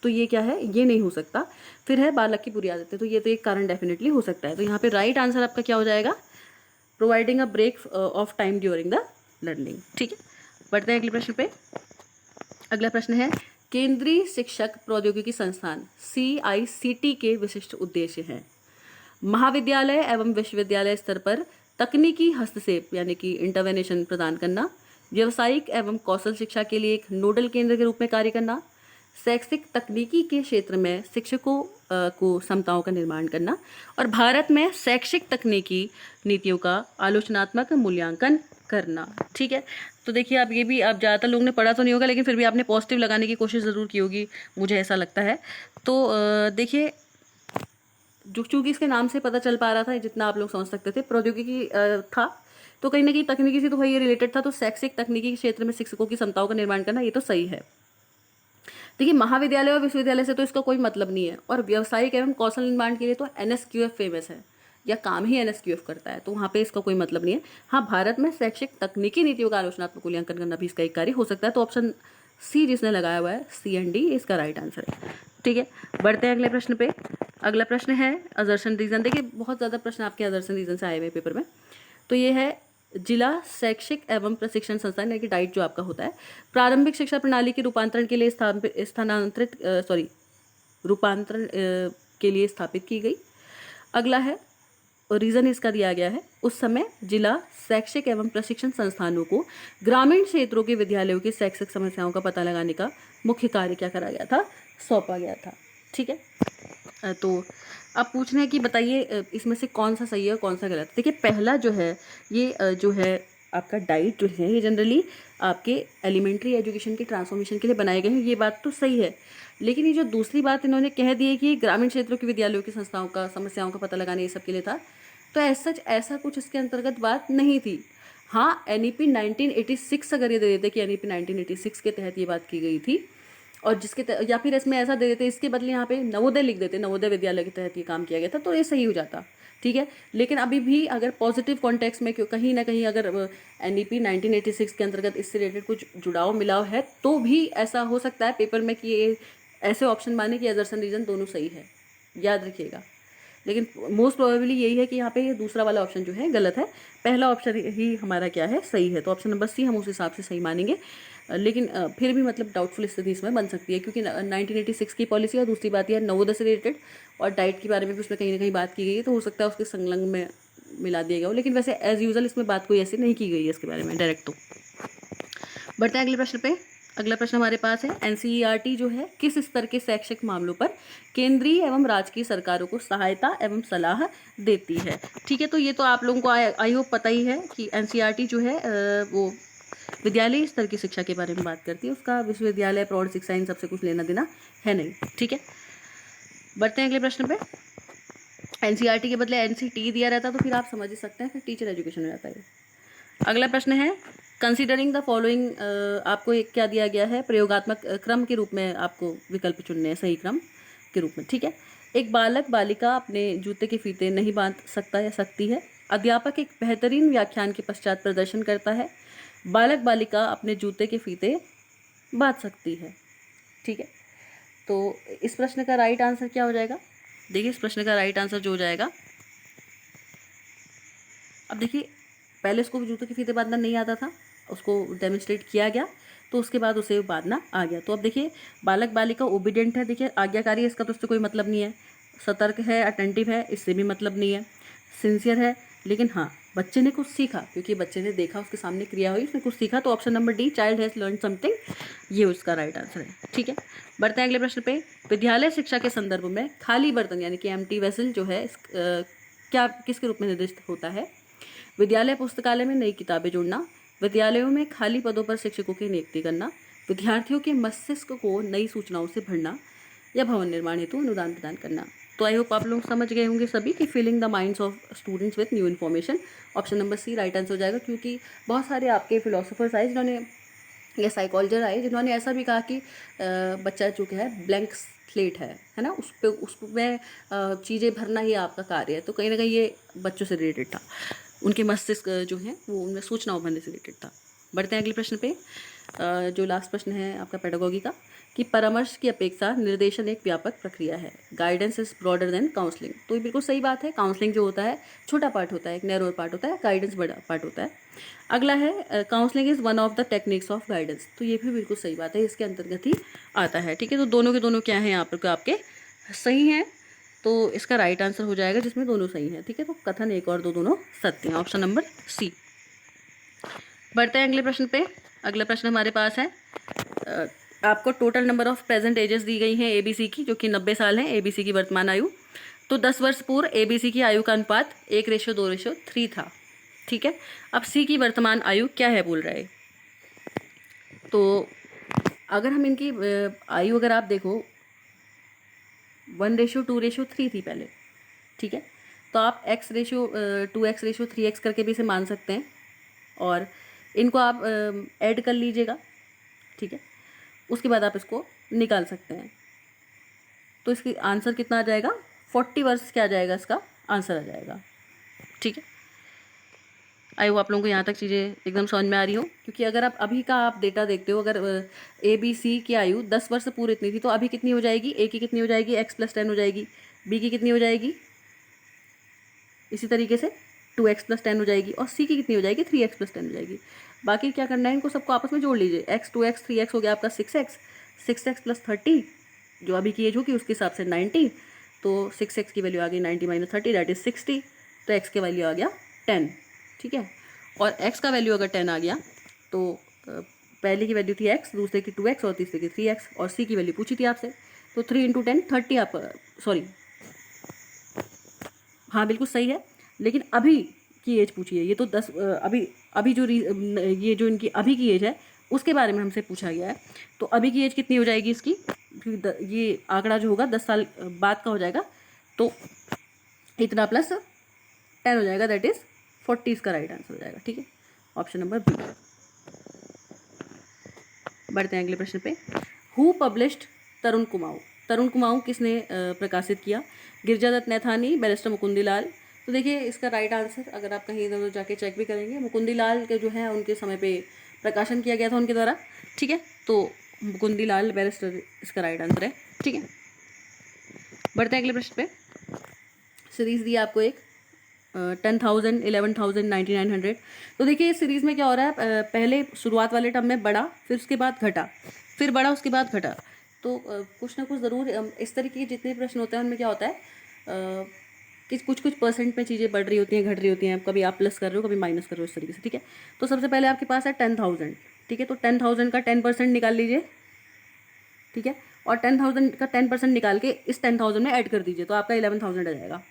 तो ये क्या है, ये नहीं हो सकता। फिर है बालक की बुरी आदतें, तो ये तो एक कारण डेफिनेटली हो सकता है। तो यहाँ पे राइट आंसर आपका क्या हो जाएगा, providing a break of time during the learning, ठीक है। बढ़ते हैं अगले प्रश्न पे। अगला प्रश्न है, केंद्रीय शिक्षक प्रौद्योगिकी संस्थान CICT के विशिष्ट उद्देश्य हैं। महाविद्यालय एवं विश्वविद्यालय स्तर पर तकनीकी हस्तक्षेप यानी कि इंटरवेंशन प्रदान करना, व्यावसायिक एवं कौशल शिक्षा के लिए एक नोडल केंद्र के रूप में कार्य करना, शैक्षिक तकनीकी के क्षेत्र में शिक्षकों को क्षमताओं का निर्माण करना, और भारत में शैक्षिक तकनीकी नीतियों का आलोचनात्मक मूल्यांकन करना। ठीक है, तो देखिए आप ये भी, आप ज़्यादातर लोगों ने पढ़ा तो नहीं होगा, लेकिन फिर भी आपने पॉजिटिव लगाने की कोशिश ज़रूर की होगी, मुझे ऐसा लगता है। तो देखिए, जो चूँकि इसके नाम से पता चल पा रहा था, जितना आप लोग समझ सकते थे, प्रौद्योगिकी था, तो कहीं ना कहीं तकनीकी से तो भाई ये रिलेटेड था, तो शैक्षिक तकनीकी के क्षेत्र में शिक्षकों की क्षमताओं का निर्माण करना, ये तो सही है। देखिए, महाविद्यालय और विश्वविद्यालय से तो इसका कोई मतलब नहीं है, और व्यावसायिक एवं कौशल निर्माण के लिए तो एनएसक्यूएफ फेमस है, या काम ही एनएसक्यूएफ करता है, तो वहाँ पे इसका कोई मतलब नहीं है। हाँ, भारत में शैक्षिक तकनीकी नीतियों का आलोचनात्मक मूल्यांकन करना भी इसका एक कार्य हो सकता है, तो ऑप्शन सी जिसने लगाया हुआ है, सी एंड डी, इसका राइट आंसर है। ठीक है, बढ़ते हैं अगले प्रश्न पे। अगला प्रश्न है अजर्सन रीजन। देखिए, बहुत ज़्यादा प्रश्न आपके अजर्सन रीजन से आए हुए पेपर में। तो ये है जिला शैक्षिक एवं प्रशिक्षण संस्थान, यानी कि डाइट जो आपका होता है, प्रारंभिक शिक्षा प्रणाली के रूपांतरण के लिए रूपांतरण के लिए स्थापित की गई। अगला है, और रीज़न इसका दिया गया है, उस समय जिला शैक्षिक एवं प्रशिक्षण संस्थानों को ग्रामीण क्षेत्रों के विद्यालयों की शैक्षिक समस्याओं का पता लगाने का मुख्य कार्य क्या करा गया था, सौंपा गया था। ठीक है, तो अब पूछना है कि बताइए इसमें से कौन सा सही है और कौन सा गलत है। देखिए, पहला जो है, ये जो है आपका डाइट जो है, ये जनरली आपके एलिमेंट्री एजुकेशन के ट्रांसफॉर्मेशन के लिए बनाए गए हैं, ये बात तो सही है। लेकिन ये जो दूसरी बात इन्होंने कह दी है कि ग्रामीण क्षेत्रों के विद्यालयों की संस्थाओं का समस्याओं का पता लगाने, ये सब के लिए था, तो ऐसा कुछ इसके अंतर्गत बात नहीं थी। हाँ, एनईपी 1986 अगर ये दे देते कि एनईपी 1986 के तहत ये बात की गई थी, और या फिर इसमें ऐसा दे देते, इसके बदले यहाँ पे नवोदय लिख देते, नवोदय विद्यालय के तहत ये काम किया गया था, तो ये सही हो जाता। ठीक है, लेकिन अभी भी अगर पॉजिटिव कॉन्टेक्स्ट में कहीं ना कहीं अगर एनईपी 1986 के अंतर्गत इससे रिलेटेड कुछ जुड़ाव मिलाव है, तो भी ऐसा हो सकता है पेपर में कि ये ऐसे ऑप्शन माने कि अजर्सन रीजन दोनों सही है, याद रखिएगा। लेकिन मोस्ट प्रोबेबली यही है कि यहाँ पे ये दूसरा वाला ऑप्शन जो है गलत है, पहला ऑप्शन ही हमारा क्या है, सही है। तो ऑप्शन नंबर सी हम उस हिसाब से सही मानेंगे। लेकिन फिर भी मतलब डाउटफुल स्थिति इसमें बन सकती है, क्योंकि 1986 की पॉलिसी, और दूसरी बात यह नवोदय से रिलेटेड और डाइट के बारे में भी उसमें कहीं ना कहीं बात की गई है, तो हो सकता है उसके संलग्न में मिला दिया गया हो, लेकिन वैसे एज यूजल इसमें बात कोई ऐसी नहीं की गई है इसके बारे में डायरेक्ट। तो बढ़ते हैं अगले प्रश्न पे। अगला प्रश्न हमारे पास है, एनसीईआरटी जो है किस स्तर के शैक्षिक मामलों पर केंद्रीय एवं राजकीय सरकारों को सहायता एवं सलाह देती है। ठीक है, तो ये तो आप लोगों को आई होप पता ही है कि एनसीईआरटी जो है वो विद्यालय स्तर की शिक्षा के बारे में बात करती है, उसका विश्वविद्यालय प्रौढ़ शिक्षा इन सबसे कुछ लेना देना है नहीं। ठीक है, बढ़ते हैं अगले प्रश्न पे। एनसीईआरटी के बदले एनसीटी दिया रहता तो फिर आप समझ ही सकते हैं, फिर टीचर एजुकेशन हो जाता है। अगला प्रश्न है, कंसीडरिंग द फॉलोइंग, आपको एक क्या दिया गया है, प्रयोगात्मक क्रम के रूप में आपको विकल्प चुनने हैं, सही क्रम के रूप में। ठीक है, एक बालक बालिका अपने जूते के फीते नहीं बांध सकता या सकती है, अध्यापक एक बेहतरीन व्याख्यान के पश्चात प्रदर्शन करता है, बालक बालिका अपने जूते के फीते बांध सकती है। ठीक है, तो इस प्रश्न का राइट आंसर क्या हो जाएगा। देखिए, इस प्रश्न का राइट आंसर जो हो जाएगा, अब देखिए, पहले उसको जूतों के फीते बांधना नहीं आता था, उसको डेमोन्स्ट्रेट किया गया, तो उसके बाद उसे बांधना आ गया। तो अब देखिए, बालक बालिका ओबीडियंट है, देखिए आज्ञाकारी है, इसका तो उससे कोई मतलब नहीं है, सतर्क है, अटेंटिव है, इससे भी मतलब नहीं है, सिंसियर है, लेकिन हाँ बच्चे ने कुछ सीखा, क्योंकि बच्चे ने देखा, उसके सामने क्रिया हुई, उसने कुछ सीखा, तो option number D, child has learn something, ये उसका राइट आंसर है। ठीक है, बढ़ते हैं अगले प्रश्न पे। विद्यालय शिक्षा के संदर्भ में खाली बर्तन यानी कि एम्प्टी वेसल जो है क्या किसके रूप में निर्दिष्ट होता है। विद्यालय पुस्तकालय में नई किताबें जोड़ना, विद्यालयों में खाली पदों पर शिक्षकों की नियुक्ति करना, विद्यार्थियों के मस्तिष्क को नई सूचनाओं से भरना, या भवन निर्माण हेतु अनुदान प्रदान करना। तो आई होप आप लोग समझ गए होंगे सभी कि filling the minds of students with new information, option number C right answer हो जाएगा। क्योंकि बहुत सारे आपके फिलोसोफर्स आए जिन्होंने, या साइकोलॉजर आए जिन्होंने ऐसा भी कहा कि बच्चा जो है ब्लैंक स्लेट है ना, उसमें चीज़ें भरना ही आपका कार्य है। तो कहीं ना कहीं ये बच्चों से रिलेटेड था, उनके मस्तिष्क जो है वो उनमें सूचनाओं भरने से रिलेटेड था। बढ़ते हैं अगले प्रश्न पे। जो लास्ट प्रश्न है आपका पेडागोगी का, कि परामर्श की अपेक्षा निर्देशन एक व्यापक प्रक्रिया है, guidance is broader then counselling. तो ये बिल्कुल सही बात है, काउंसलिंग जो होता है छोटा पार्ट होता है, एक नैरोर पार्ट होता है, गाइडेंस बड़ा पार्ट होता है। अगला है, counselling is one of the techniques of guidance. तो ये भी बिल्कुल सही बात है, इसके अंतर्गत ही आता है। ठीक है, तो दोनों के दोनों क्या हैं यहाँ पर आपके सही हैं, तो इसका राइट आंसर हो जाएगा जिसमें दोनों सही हैं। ठीक है, तो कथन एक और दो दोनों सत्य हैं, ऑप्शन नंबर सी। बढ़ते हैं अगले प्रश्न पे। अगला प्रश्न हमारे पास है, आपको total number of present ages दी गई हैं एबीसी की, जो कि 90 साल है एबीसी की वर्तमान आयु। तो 10 वर्ष पूर्व एबीसी की आयु का अनुपात 1:2:3 था। ठीक है, अब सी की वर्तमान आयु क्या है बोल रहा है। तो अगर हम इनकी आयु अगर आप देखो 1:2:3 थी पहले। ठीक है, तो आप x:2x:3x करके भी इसे मान सकते हैं, और इनको आप ऐड कर लीजिएगा। ठीक है, उसके बाद आप इसको निकाल सकते हैं। तो इसकी आंसर कितना आ जाएगा, 40 वर्ष क्या आ जाएगा, इसका आंसर आ जाएगा। ठीक है, आई होप आप लोगों को यहाँ तक चीज़ें एकदम समझ में आ रही हो, क्योंकि अगर आप अभी का आप डेटा देखते हो, अगर ए बी सी की आयु 10 वर्ष से पूर्व इतनी थी, तो अभी कितनी हो जाएगी, ए की कितनी हो जाएगी, x+10 हो जाएगी, बी की कितनी हो जाएगी, इसी तरीके से 2x+10 हो जाएगी, और सी की कितनी हो जाएगी, 3x+10 हो जाएगी। बाकी क्या करना है, इनको सबको आपस में जोड़ लीजिए। x 2x 3x हो गया आपका 6x, 6x + 30 जो अभी की एज होगी उसके हिसाब से 90, तो 6x की वैल्यू आ गई 90 - 30 दैट इज 60, तो x की वैल्यू आ गया 10। ठीक है, और x का वैल्यू अगर 10 आ गया तो पहले की वैल्यू थी x, दूसरे की 2x और तीसरे की 3x, और सी की वैल्यू पूछी थी आपसे, तो 3 × 10 30 आप सॉरी हाँ बिल्कुल सही है, लेकिन अभी की एज पूछी है। ये तो 10 अभी अभी जो ये जो इनकी अभी की एज है उसके बारे में हमसे पूछा गया है। तो अभी की एज कितनी हो जाएगी इसकी, ये आंकड़ा जो होगा 10 साल बाद का हो जाएगा, तो इतना +10 हो जाएगा, दैट इज़ 40 इसका राइट आंसर हो जाएगा। ठीक है, ऑप्शन नंबर बी। बढ़ते हैं अगले प्रश्न पे। हु पब्लिश्ड तरुण कुमाऊँ। तरुण कुमाऊँ किसने प्रकाशित किया, गिरिजादत्त नैथानी, बैरिस्टर मुकुंदी लाल। तो देखिए इसका राइट आंसर अगर आप कहीं इधर जाके चेक भी करेंगे, मुकुंदी लाल के जो है उनके समय पे प्रकाशन किया गया था उनके द्वारा। ठीक है, तो मुकुंदी लाल बैरिस्टर इसका राइट आंसर है। ठीक है, बढ़ते हैं अगले प्रश्न पे। सीरीज़ दी आपको एक 10,000, 11,000, 9,900। तो देखिए इस सीरीज़ में क्या हो रहा है, पहले शुरुआत वाले टर्म में बढ़ा, फिर उसके बाद घटा, फिर बढ़ा, उसके बाद घटा। तो कुछ ना कुछ ज़रूर इस तरीके के जितने प्रश्न होते हैं उनमें क्या होता है कि कुछ कुछ परसेंट में चीज़ें बढ़ रही होती हैं, घट रही होती हैं, कभी आप प्लस कर रहे हो, कभी माइनस कर रहे हो, इस तरीके से। ठीक है, तो सबसे पहले आपके पास है 10,000। ठीक है, तो 10,000 का 10% निकाल लीजिए। ठीक है, और 10,000 का 10% निकाल के इस 10,000 में ऐड कर दीजिए, तो आपका 11,000 आ जाएगा।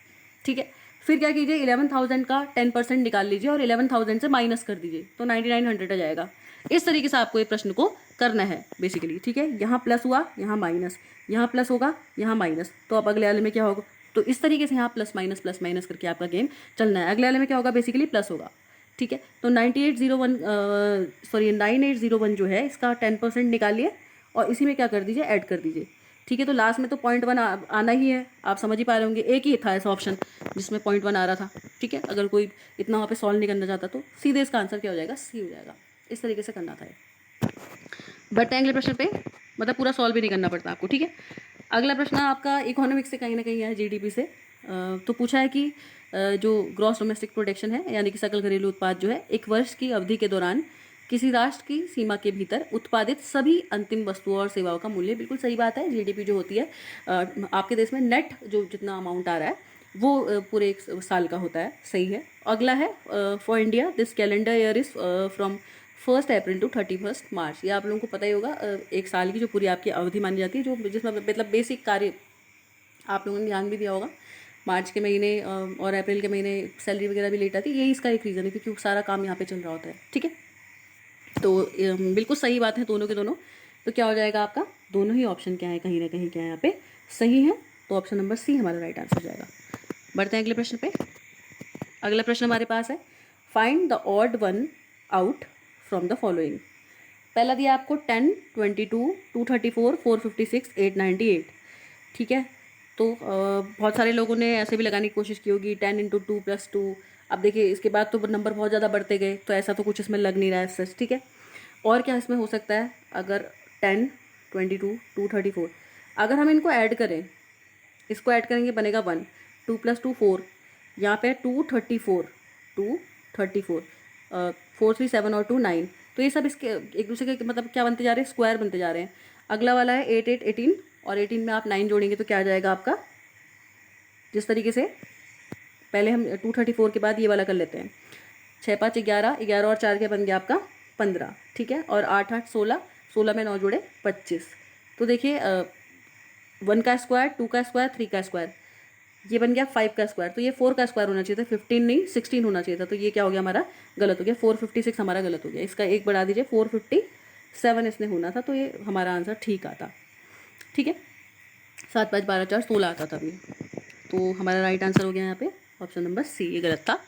ठीक है, फिर क्या कीजिए, 11,000 का 10% निकाल लीजिए और 11,000 से माइनस कर दीजिए, तो 9,900 आ जाएगा। इस तरीके से आपको ये प्रश्न को करना है बेसिकली। ठीक है, यहाँ प्लस हुआ, यहाँ माइनस, यहाँ प्लस होगा, यहाँ माइनस, तो अब अगले वाले में क्या होगा, तो इस तरीके से यहाँ प्लस माइनस करके आपका गेम चलना है। अगले वाले में क्या होगा, बेसिकली प्लस होगा। ठीक है, तो 9801 जो है इसका 10% निकालिए और इसी में क्या कर दीजिए, ऐड कर दीजिए। ठीक है, तो लास्ट में तो 0.1 आना ही है, आप समझ ही पा रहे होंगे। एक ही था ऐसा ऑप्शन जिसमें 0.1 आ रहा था। ठीक है, अगर कोई इतना वहाँ पे सॉल्व नहीं करना चाहता तो सीधे इसका आंसर क्या हो जाएगा, सी हो जाएगा। इस तरीके से करना था। बढ़ते हैं अगले प्रश्न पे, मतलब पूरा सॉल्व भी नहीं करना पड़ता आपको। ठीक है, अगला प्रश्न आपका इकोनॉमिक्स से कहीं ना कहीं है, जीडीपी से। तो पूछा है कि जो ग्रॉस डोमेस्टिक प्रोडक्शन है, यानी कि सकल घरेलू उत्पाद जो है, एक वर्ष की अवधि के दौरान किसी राष्ट्र की सीमा के भीतर उत्पादित सभी अंतिम वस्तुओं और सेवाओं का मूल्य। बिल्कुल सही बात है, जीडीपी जो होती है आपके देश में नेट जो जितना अमाउंट आ रहा है वो पूरे एक साल का होता है। सही है। अगला है for India this calendar year is from 1 April to 31 March. ये आप लोगों को पता ही होगा, एक साल की जो पूरी आपकी अवधि मानी जाती है, जो जिसमें मतलब बेसिक कार्य आप लोगों ने ध्यान भी दिया होगा। मार्च के महीने और अप्रैल के महीने सैलरी वगैरह भी लेट आती है, यही इसका एक रीज़न है, क्योंकि सारा काम यहाँ पे चल रहा होता है। ठीक है, तो बिल्कुल सही बात है दोनों के दोनों। तो क्या हो जाएगा आपका, दोनों ही ऑप्शन क्या है, कहीं ना कहीं क्या है यहाँ पे सही है, तो ऑप्शन नंबर सी हमारा राइट आंसर हो जाएगा। बढ़ते हैं अगले प्रश्न पे। अगला प्रश्न हमारे पास है, find the odd one out from the following. पहला दिया आपको 10, 22, 234, 456, 898। ठीक है, तो बहुत सारे लोगों ने ऐसे भी लगाने की कोशिश की होगी 10 × 2 + 2। अब देखिए इसके बाद तो नंबर बहुत ज़्यादा बढ़ते गए, तो ऐसा तो कुछ इसमें लग नहीं रहा है सच। ठीक है, और क्या इसमें हो सकता है, अगर 10, 22, 234 अगर हम इनको ऐड करें, इसको ऐड करेंगे बनेगा 1, 2 + 2 4, यहाँ पे 234, 234, 4 3 7 और 2 9, तो ये सब इसके एक दूसरे के मतलब क्या बनते जा रहे हैं, स्क्वायर बनते जा रहे हैं। अगला वाला है 8 8 18, और 18 में आप 9 जोड़ेंगे तो क्या आ जाएगा आपका, जिस तरीके से पहले हम 234 के बाद ये वाला कर लेते हैं, 6 5 11, 11 और 4 क्या बन गया आपका 15, ठीक है। और 8 8 16, 16 में 9 जोड़े 25। तो देखिए 1 का स्क्वायर, 2 का स्क्वायर, 3 का स्क्वायर, ये बन गया 5 का स्क्वायर। तो ये 4 का स्क्वायर होना चाहिए था, 15 नहीं 16 होना चाहिए था। तो ये क्या हो गया हमारा, गलत हो गया। 456 हमारा गलत हो गया। इसका एक बढ़ा दीजिए, 457 इसने होना था। तो ये हमारा आंसर ठीक आता, ठीक है। 7 5 12 4 16 आता था ये। तो हमारा राइट आंसर हो गया यहाँ पे ऑप्शन नंबर सी। ये गलत था,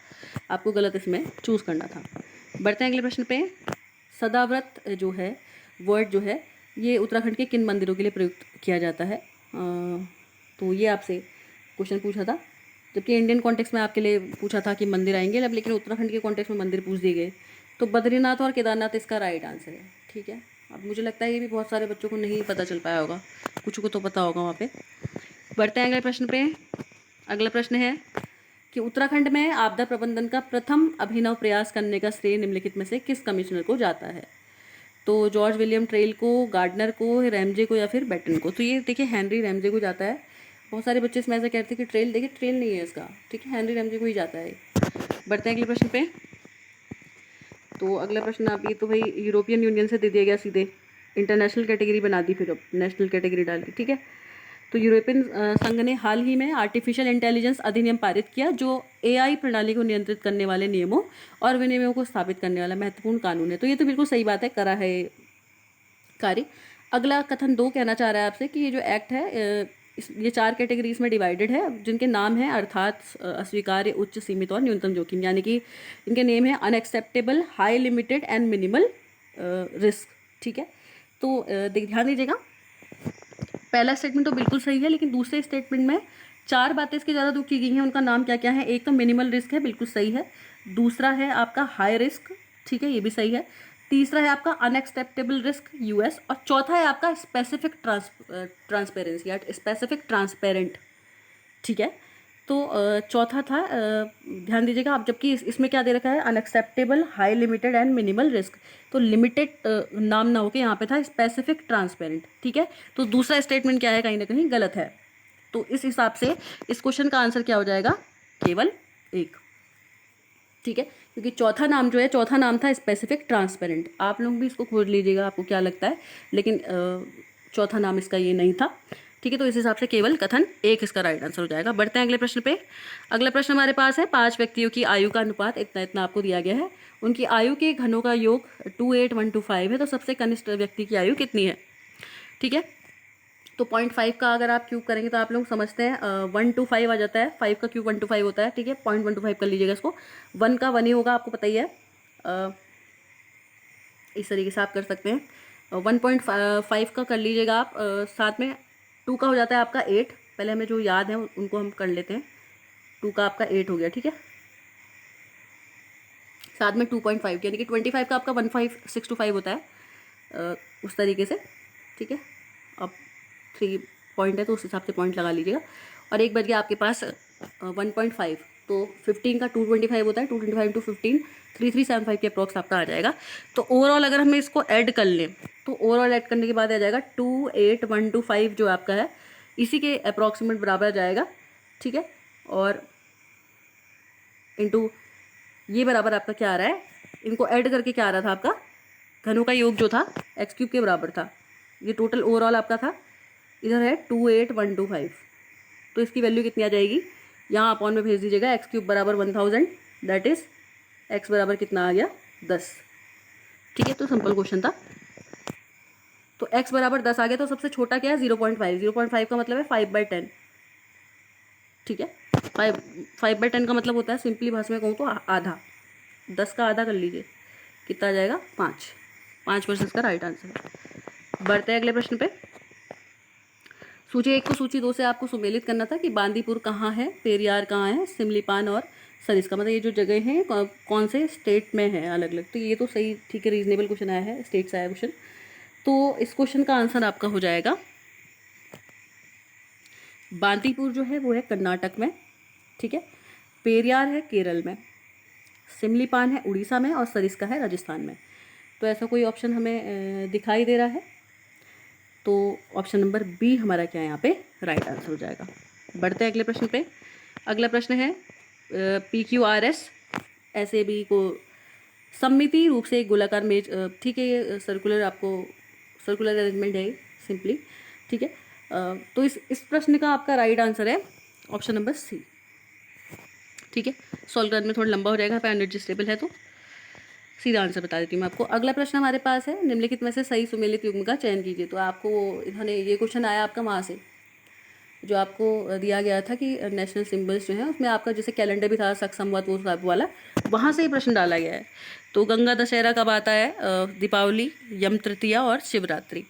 आपको गलत इसमें चूज़ करना था। बढ़ते हैं अगले प्रश्न पे। सदाव्रत जो है वर्ड जो है, ये उत्तराखंड के किन मंदिरों के लिए प्रयुक्त किया जाता है? तो ये आपसे क्वेश्चन पूछा था, जबकि इंडियन कॉन्टेक्स्ट में आपके लिए पूछा था कि मंदिर आएंगे, अब लेकिन उत्तराखंड के कॉन्टेक्स्ट में मंदिर पूछ दिए गए। तो बद्रीनाथ और केदारनाथ इसका राइट आंसर है, ठीक है। अब मुझे लगता है ये भी बहुत सारे बच्चों को नहीं पता चल पाया होगा, कुछ को तो पता होगा वहाँ पे। बढ़ते हैं अगले प्रश्न पे। अगला प्रश्न है कि उत्तराखंड में आपदा प्रबंधन का प्रथम अभिनव प्रयास करने का श्रेय निम्नलिखित में से किस कमिश्नर को जाता है? तो जॉर्ज विलियम ट्रेल को, गार्डनर को, रैमजे को या फिर बेटन को? तो ये देखिए हेनरी रैमजे को जाता है। बहुत सारे बच्चे इसमें ऐसा कहते हैं कि ट्रेल, देखिए ट्रेल नहीं है इसका, ठीक है, हेनरी रैमजे को ही जाता है। बढ़ते हैं अगले प्रश्न पे। तो अगला प्रश्न आप, ये तो भाई यूरोपियन यूनियन से दे दिया गया सीधे, इंटरनेशनल कैटेगरी बना दी फिर अब नेशनल कैटेगरी डाल दी, ठीक है। तो यूरोपियन संघ ने हाल ही में आर्टिफिशियल इंटेलिजेंस अधिनियम पारित किया, जो एआई प्रणाली को नियंत्रित करने वाले नियमों और विनियमों को स्थापित करने वाला महत्वपूर्ण कानून है। तो ये तो बिल्कुल सही बात है, करा है कार्य। अगला कथन 2 कहना चाह रहा है आपसे कि ये जो एक्ट है ये 4 कैटेगरीज में डिवाइडेड है, जिनके नाम हैं अर्थात अस्वीकार्य, उच्च, सीमित और न्यूनतम जोखिम। यानी कि इनके नेम है unacceptable, high limited and minimal risk, ठीक है। तो ध्यान दीजिएगा, पहला स्टेटमेंट तो बिल्कुल सही है, लेकिन दूसरे स्टेटमेंट में 4 बातें इसकी ज़्यादा दुख की गई हैं। उनका नाम क्या क्या है? एक तो मिनिमल रिस्क है, बिल्कुल सही है। दूसरा है आपका हाई रिस्क, ठीक है, ये भी सही है। तीसरा है आपका अनएक्सेप्टेबल रिस्क यूएस, और चौथा है आपका स्पेसिफिक ट्रांसपेरेंसी या स्पेसिफिक ट्रांसपेरेंट, ठीक है। तो चौथा था, ध्यान दीजिएगा आप, जबकि इसमें क्या दे रखा है, unacceptable, high limited and minimal risk. तो लिमिटेड नाम ना होके यहाँ पे था स्पेसिफिक ट्रांसपेरेंट, ठीक है। तो दूसरा स्टेटमेंट क्या है, कहीं ना कहीं गलत है। तो इस हिसाब से इस क्वेश्चन का आंसर क्या हो जाएगा, केवल 1, ठीक है। क्योंकि चौथा नाम जो है, चौथा नाम था स्पेसिफिक ट्रांसपेरेंट। आप लोग भी इसको खोज लीजिएगा, आपको क्या लगता है, लेकिन चौथा नाम इसका ये नहीं था, ठीक है। तो इस हिसाब से केवल कथन 1 इसका राइट आंसर हो जाएगा। बढ़ते हैं अगले प्रश्न पे। अगला प्रश्न हमारे पास है, 5 व्यक्तियों की आयु का अनुपात इतना इतना आपको दिया गया है, उनकी आयु के घनों का योग 28125 है। तो सबसे कनिष्ठ व्यक्ति की आयु कितनी है, ठीक है। तो 0.5 का अगर आप क्यूब करेंगे तो आप लोग समझते हैं 125 आ जाता है, 5 का क्यूब 125 होता है, ठीक है। 0.125 कर लीजिएगा इसको, 1 का 1 ही होगा, आपको पता ही है। इस तरीके से आप कर सकते हैं। 1.5 का कर लीजिएगा आप, साथ में 2 का हो जाता है आपका 8। पहले हमें जो याद है उनको हम कर लेते हैं। 2 का आपका 8 हो गया, ठीक है। साथ में 2.5 यानी कि 25 का आपका 15625 होता है, उस तरीके से, ठीक है। अब 3 पॉइंट है तो उस हिसाब से पॉइंट लगा लीजिएगा। और एक बच गया आपके पास 1.5, तो 15 का 225 होता है, 225 इंटू 15 3375 के अप्रॉक्स आपका आ जाएगा। तो ओवरऑल अगर हम इसको ऐड कर लें तो ओवरऑल ऐड करने के बाद आ जाएगा 28125 जो आपका है, इसी के अप्रॉक्सीमेट बराबर आ जाएगा, ठीक है। और इंटू ये बराबर आपका क्या आ रहा है, इनको ऐड करके क्या आ रहा था आपका, घनों का योग जो था एक्स क्यूब के बराबर था। ये टोटल ओवरऑल आपका था, इधर है 28125। तो इसकी वैल्यू कितनी आ जाएगी, यहाँ अपॉन में भेज दीजिएगा, एक्स क्यूब बराबर 1000, दैट इज एक्स बराबर कितना आ गया 10, ठीक है। तो सिंपल क्वेश्चन था। तो एक्स बराबर 10 आ गया, तो सबसे छोटा क्या है 0.5, 0.5 का मतलब है 5/10, ठीक है। 5/10 का मतलब होता है, सिंपली भाषा में कहूँ तो आधा, 10 का आधा कर लीजिए, कितना आ जाएगा 5% का राइट आंसर है। बढ़ते हैं अगले प्रश्न पे। सूची 1 को सूची 2 से आपको सुमेलित करना था कि बांदीपुर कहाँ है, पेरियार कहाँ है, सिमलीपान और सरिस्का, मतलब ये जो जगह हैं कौन से स्टेट में है अलग अलग। तो ये तो सही, ठीक है, रीजनेबल क्वेश्चन आया है, स्टेट से आया क्वेश्चन। तो इस क्वेश्चन का आंसर आपका हो जाएगा, बांदीपुर जो है वो है कर्नाटक में, ठीक है। पेरियार है केरल में, सिमलीपान है उड़ीसा में, और सरिस्का है राजस्थान में। तो ऐसा कोई ऑप्शन हमें दिखाई दे रहा है, तो ऑप्शन नंबर बी हमारा क्या है यहाँ पे राइट आंसर हो जाएगा। बढ़ते हैं अगले प्रश्न पे। अगला प्रश्न है PQRS ऐसे भी को सममिति रूप से एक गोलाकार मेज, ठीक है, ये सर्कुलर, आपको सर्कुलर अरेंजमेंट है सिंपली, ठीक है। तो इस प्रश्न का आपका राइट आंसर है ऑप्शन नंबर सी, ठीक है। सॉल्व करने में थोड़ा लंबा हो जाएगा, अनएडजस्टेबल है तो सीधा आंसर बता देती हूँ मैं आपको। अगला प्रश्न हमारे पास है, निम्नलिखित में से सही सुमेलित युग्म का चयन कीजिए। तो आपको इन्होंने ये क्वेश्चन आया आपका वहाँ से, जो आपको दिया गया था कि नेशनल सिंबल्स जो हैं उसमें आपका जैसे कैलेंडर भी था, सक संवत वो सब वाला, वहाँ से ही प्रश्न डाला गया है। तो गंगा दशहरा कब आता है, दीपावली, यम तृतीया और शिवरात्रि,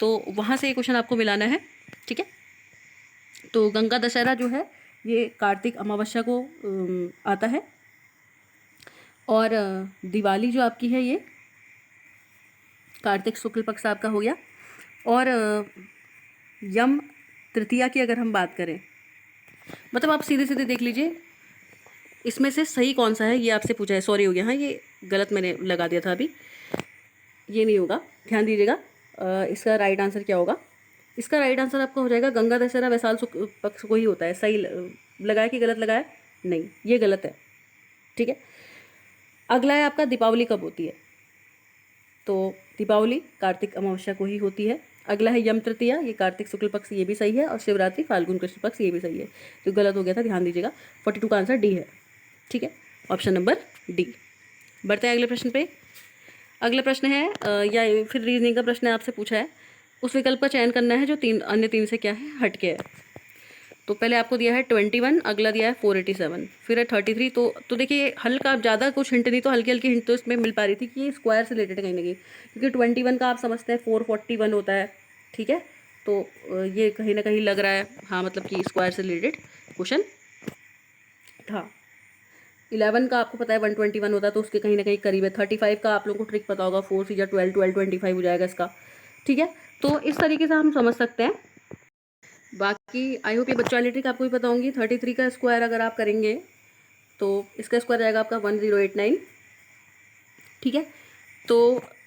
तो वहाँ से ये क्वेश्चन आपको मिलाना है, ठीक है। तो गंगा दशहरा जो है ये कार्तिक अमावस्या को आता है, और दिवाली जो आपकी है ये कार्तिक शुक्ल पक्ष आपका हो गया, और यम तृतीया की अगर हम बात करें, मतलब आप सीधे सीधे देख लीजिए इसमें से सही कौन सा है, ये आपसे पूछा है, सॉरी हो गया, हाँ ये गलत मैंने लगा दिया था अभी, ये नहीं होगा, ध्यान दीजिएगा। इसका राइट आंसर क्या होगा, इसका राइट आंसर आपका हो जाएगा गंगा दशहरा वैशाल शुक्ल पक्ष को ही होता है। सही लगाया कि गलत लगाया, नहीं ये गलत है, ठीक है। अगला है आपका दीपावली कब होती है, तो दीपावली कार्तिक अमावस्या को ही होती है। अगला है यम तृतीया, ये कार्तिक शुक्ल पक्ष, ये भी सही है, और शिवरात्रि फाल्गुन कृष्ण पक्ष, ये भी सही है। तो गलत हो गया था, ध्यान दीजिएगा। 42 का आंसर डी है, ठीक है, ऑप्शन नंबर डी। बढ़ते हैं अगले प्रश्न पे। अगला प्रश्न है या फिर रीजनिंग का प्रश्न है, आपसे पूछा है उस विकल्प का चयन करना है जो अन्य तीन से क्या है, हटके है। तो पहले आपको दिया है 21, अगला दिया है 487, फिर है 33। तो देखिए हल्का ज़्यादा कुछ हिंट नहीं, तो हल्की हल्की हिंट तो इसमें मिल पा रही थी कि ये स्क्वायर से रिलेटेड कहीं ना कहीं, क्योंकि 21 का आप समझते हैं 441 होता है, ठीक है। तो ये कहीं ना कहीं लग रहा है, हाँ मतलब कि स्क्वायर से रिलेटेड क्वेश्चन था। 11 का आपको पता है 121 होता है, तो उसके कहीं ना कहीं करीब है। 35 का आप लोगों को ट्रिक पता होगा, 4 से 12, 12 25 हो जाएगा इसका, ठीक है। तो इस तरीके से हम समझ सकते हैं। बाकी आई होप ये बच्चों वाली ट्रिक आपको भी पता होंगी। 33 का स्क्वायर अगर आप करेंगे तो इसका स्क्वायर आएगा आपका 1089, ठीक है। तो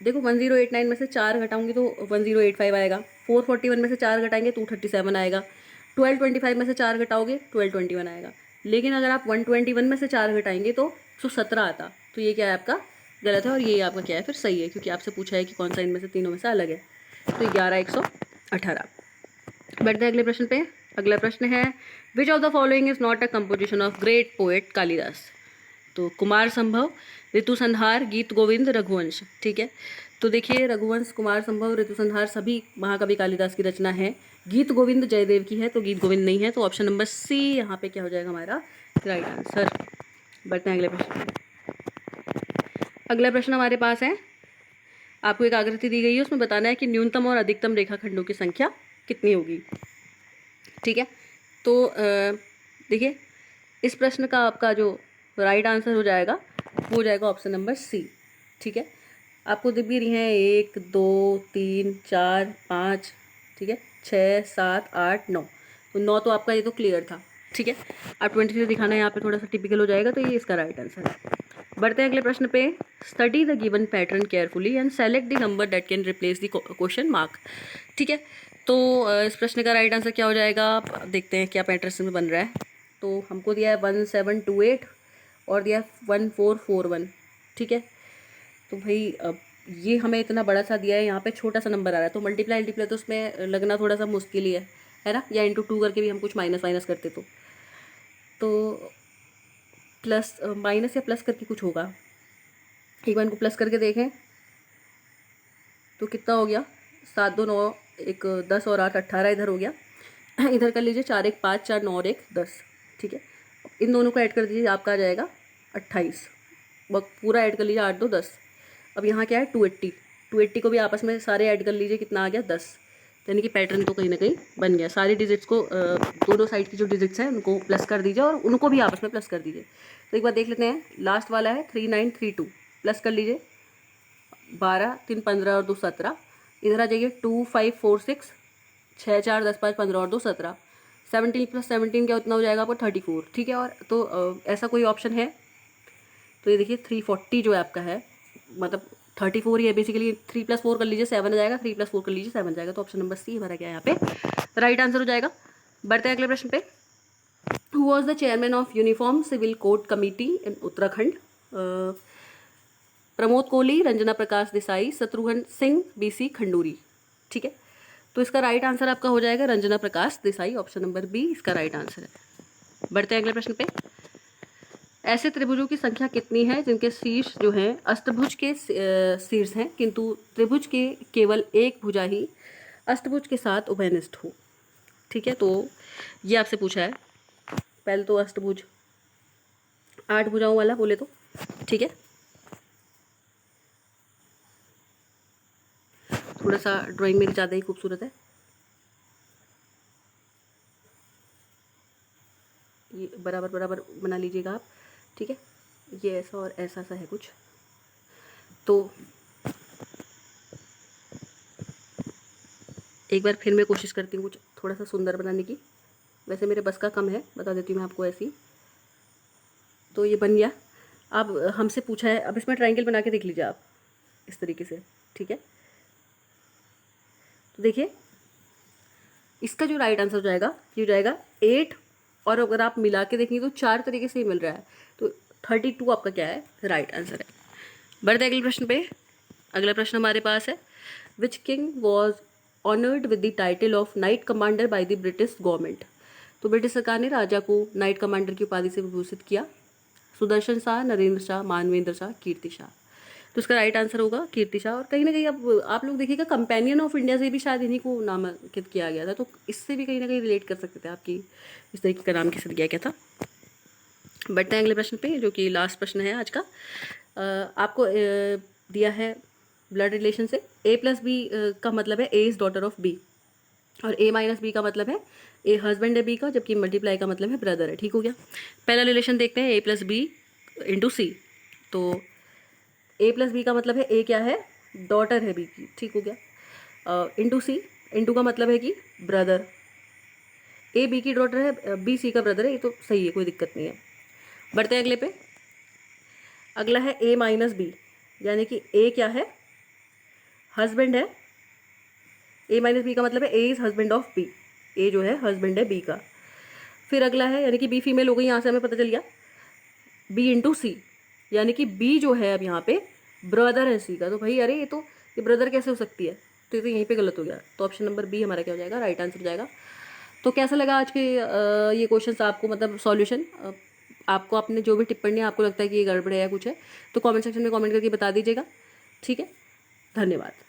देखो 1089 में से 4 घटाऊंगी तो 1085 आएगा, 441 में से 4 घटाएंगे 237 आएगा, 1225 में से 4 घटाओगे 1221 आएगा। लेकिन अगर आप 121 में से 4 घटाएंगे तो 117 आता। तो ये क्या है आपका गलत है, और ये आपका क्या है फिर सही है, क्योंकि आपसे पूछा है कि कौन सा इनमें से तीनों में से अलग है। तो 11,118। बढ़ते हैं अगले प्रश्न पे। अगला प्रश्न है, which of the following is not a composition of great poet Kalidas. तो कुमार संभव, ऋतु संहार, गीत गोविंद, रघुवंश, ठीक है। तो देखिए रघुवंश, कुमार संभव, ऋतु संहार सभी महाकवि कालिदास की रचना है। गीत गोविंद जयदेव की है, तो गीत गोविंद नहीं है, तो ऑप्शन नंबर सी यहाँ पे क्या हो जाएगा हमारा राइट आंसर। बढ़ते हैं अगले प्रश्न पे। अगला प्रश्न हमारे पास है, आपको एक आकृति दी गई है, उसमें बताना है कि न्यूनतम और अधिकतम रेखाखंडों की संख्या कितनी होगी, ठीक है। तो देखिए इस प्रश्न का आपका जो राइट आंसर हो जाएगा वो हो जाएगा ऑप्शन नंबर सी, ठीक है। आपको दिख भी रही हैं 1 2 3 4 5, ठीक है, 6 7 8 9। तो 9 तो आपका ये तो क्लियर था, ठीक है। आप 23 दिखाना यहाँ पे थोड़ा सा टिपिकल हो जाएगा, तो ये इसका राइट आंसर है। बढ़ते हैं अगले प्रश्न पे। Study the given pattern carefully and select the number that can replace the question mark, ठीक है। तो इस प्रश्न का राइट आंसर क्या हो जाएगा, आप देखते हैं क्या पैटर्न में बन रहा है। तो हमको दिया है 1728 और दिया है 1441, ठीक है। तो भाई अब ये हमें इतना बड़ा सा दिया है, यहाँ पे छोटा सा नंबर आ रहा है, तो मल्टीप्लाई तो उसमें लगना थोड़ा सा मुश्किल ही है ना। या इंटू 2 करके भी हम कुछ माइनस वाइनस करते तो प्लस माइनस या प्लस करके कुछ होगा। एक बार इनको प्लस करके देखें तो कितना हो गया, 7 2 9 1 10 और 8 18 इधर हो गया। इधर कर लीजिए 4 1 5 4 9 और 1 10, ठीक है। इन दोनों को ऐड कर दीजिए, आपका आ जाएगा 28। पूरा ऐड कर लीजिए 8 2 10। अब यहाँ क्या है 280 को भी आपस में सारे ऐड कर लीजिए, कितना आ गया 10। यानी कि पैटर्न तो कहीं ना कहीं बन गया। सारी डिजिट्स को दोनों साइड की जो डिजिट्स हैं उनको प्लस कर दीजिए और उनको भी आपस में प्लस कर दीजिए। तो एक बार देख लेते हैं, लास्ट वाला है 3932, प्लस कर लीजिए 12 3 15 और 2 17। इधर आ जाइए 2 5 4 6 6 4 10 5 15 और 2 17। 17 प्लस 17 क्या उतना हो जाएगा आपको 34, ठीक है। और तो ऐसा कोई ऑप्शन है तो ये देखिए 340 जो है आपका है, मतलब 34 ही है बेसिकली। 3 + 4 कर लीजिए 7 आ जाएगा, 3 + 4 कर लीजिए 7 आ जाएगा। तो ऑप्शन नंबर सी हमारा क्या है यहाँ पे राइट आंसर हो जाएगा। बढ़ते हैं अगले प्रश्न पे। Who was the chairman of uniform civil code committee in Uttarakhand. Pramod Kohli, Ranjana Prakash Desai, Shatrughan Singh, BC Khanduri. ठीक है, तो इसका राइट आंसर आपका हो जाएगा Ranjana Prakash Desai, option number B इसका राइट आंसर है। बढ़ते हैं अगले प्रश्न पे। ऐसे त्रिभुजों की संख्या कितनी है जिनके शीर्ष जो हैं अष्टभुज के शीर्ष हैं, किंतु त्रिभुज के केवल एक भुजा ही अष्टभुज के साथ उभयनिष्ठ हो। ठीक है, तो ये आपसे पूछा है। पहले तो अष्टभुज 8 भुजाओं वाला बोले तो। ठीक है, थोड़ा सा ड्राइंग मेरी ज़्यादा ही खूबसूरत है। ये बराबर बराबर बना लीजिएगा आप। ठीक है, ये ऐसा और ऐसा सा है कुछ, तो एक बार फिर मैं कोशिश करती हूँ कुछ थोड़ा सा सुंदर बनाने की। वैसे मेरे बस का कम है, बता देती हूँ मैं आपको ऐसी। तो ये बन गया। अब हमसे पूछा है, अब इसमें ट्रायंगल बना के देख लीजिए आप इस तरीके से। ठीक है, तो देखिए इसका जो राइट आंसर हो जाएगा ये हो जाएगा 8, और अगर आप मिला के देखेंगे तो 4 तरीके से ही मिल रहा है, तो 32 आपका क्या है, राइट आंसर है। बढ़ते अगले प्रश्न पे। अगला प्रश्न हमारे पास है, which king was honoured with the title of night commander by the British government. तो ब्रिटिश सरकार ने राजा को नाइट कमांडर की उपाधि से विभूषित किया। सुदर्शन शाह, नरेंद्र शाह, मानवेंद्र शाह, कीर्ति शाह। तो इसका राइट आंसर होगा कीर्ति शाह। और कहीं ना कहीं अब आप लोग देखिएगा कंपेनियन ऑफ इंडिया से भी शायद इन्हीं को नामांकित किया गया था, तो इससे भी कहीं ना कहीं रिलेट कर सकते थे आपकी इस तरीके का नाम किसे दिया गया था। बढ़ते हैं अगले प्रश्न पे, जो कि लास्ट प्रश्न है आज का। आपको दिया है ब्लड रिलेशन से। ए प्लस बी का मतलब है A is daughter of B, और ए माइनस बी का मतलब है ए हस्बैंड है बी का, जबकि मल्टीप्लाई का मतलब है ब्रदर है। ठीक हो गया। पहला रिलेशन देखते हैं, ए प्लस बी इंटू सी। तो ए प्लस बी का मतलब है ए क्या है, डॉटर है बी की। ठीक हो गया। इंटू सी, इंटू का मतलब है कि ब्रदर। ए बी की डॉटर है, बी सी का ब्रदर है, ये तो सही है, कोई दिक्कत नहीं है। बढ़ते हैं अगले पे। अगला है ए माइनस बी, यानी कि ए क्या है, हस्बैंड है। ए माइनस बी का मतलब है A is husband of B, A जो है हस्बैंड है बी का। फिर अगला है, यानी कि बी फीमेल हो गई, यहाँ से हमें पता चल गया। बी इंटू सी, यानी कि बी जो है अब यहाँ पे ब्रदर है सी का। तो भाई अरे ये ब्रदर कैसे हो सकती है, तो ये तो यहीं पे गलत हो गया। तो ऑप्शन नंबर बी हमारा क्या हो जाएगा, राइट आंसर हो जाएगा। तो कैसा लगा आज के ये क्वेश्चंस आपको, मतलब सॉल्यूशन आपको, अपने जो भी टिप्पणी आपको लगता है कि ये गड़बड़ है या कुछ है, तो कमेंट सेक्शन में कमेंट करके बता दीजिएगा। ठीक है, धन्यवाद।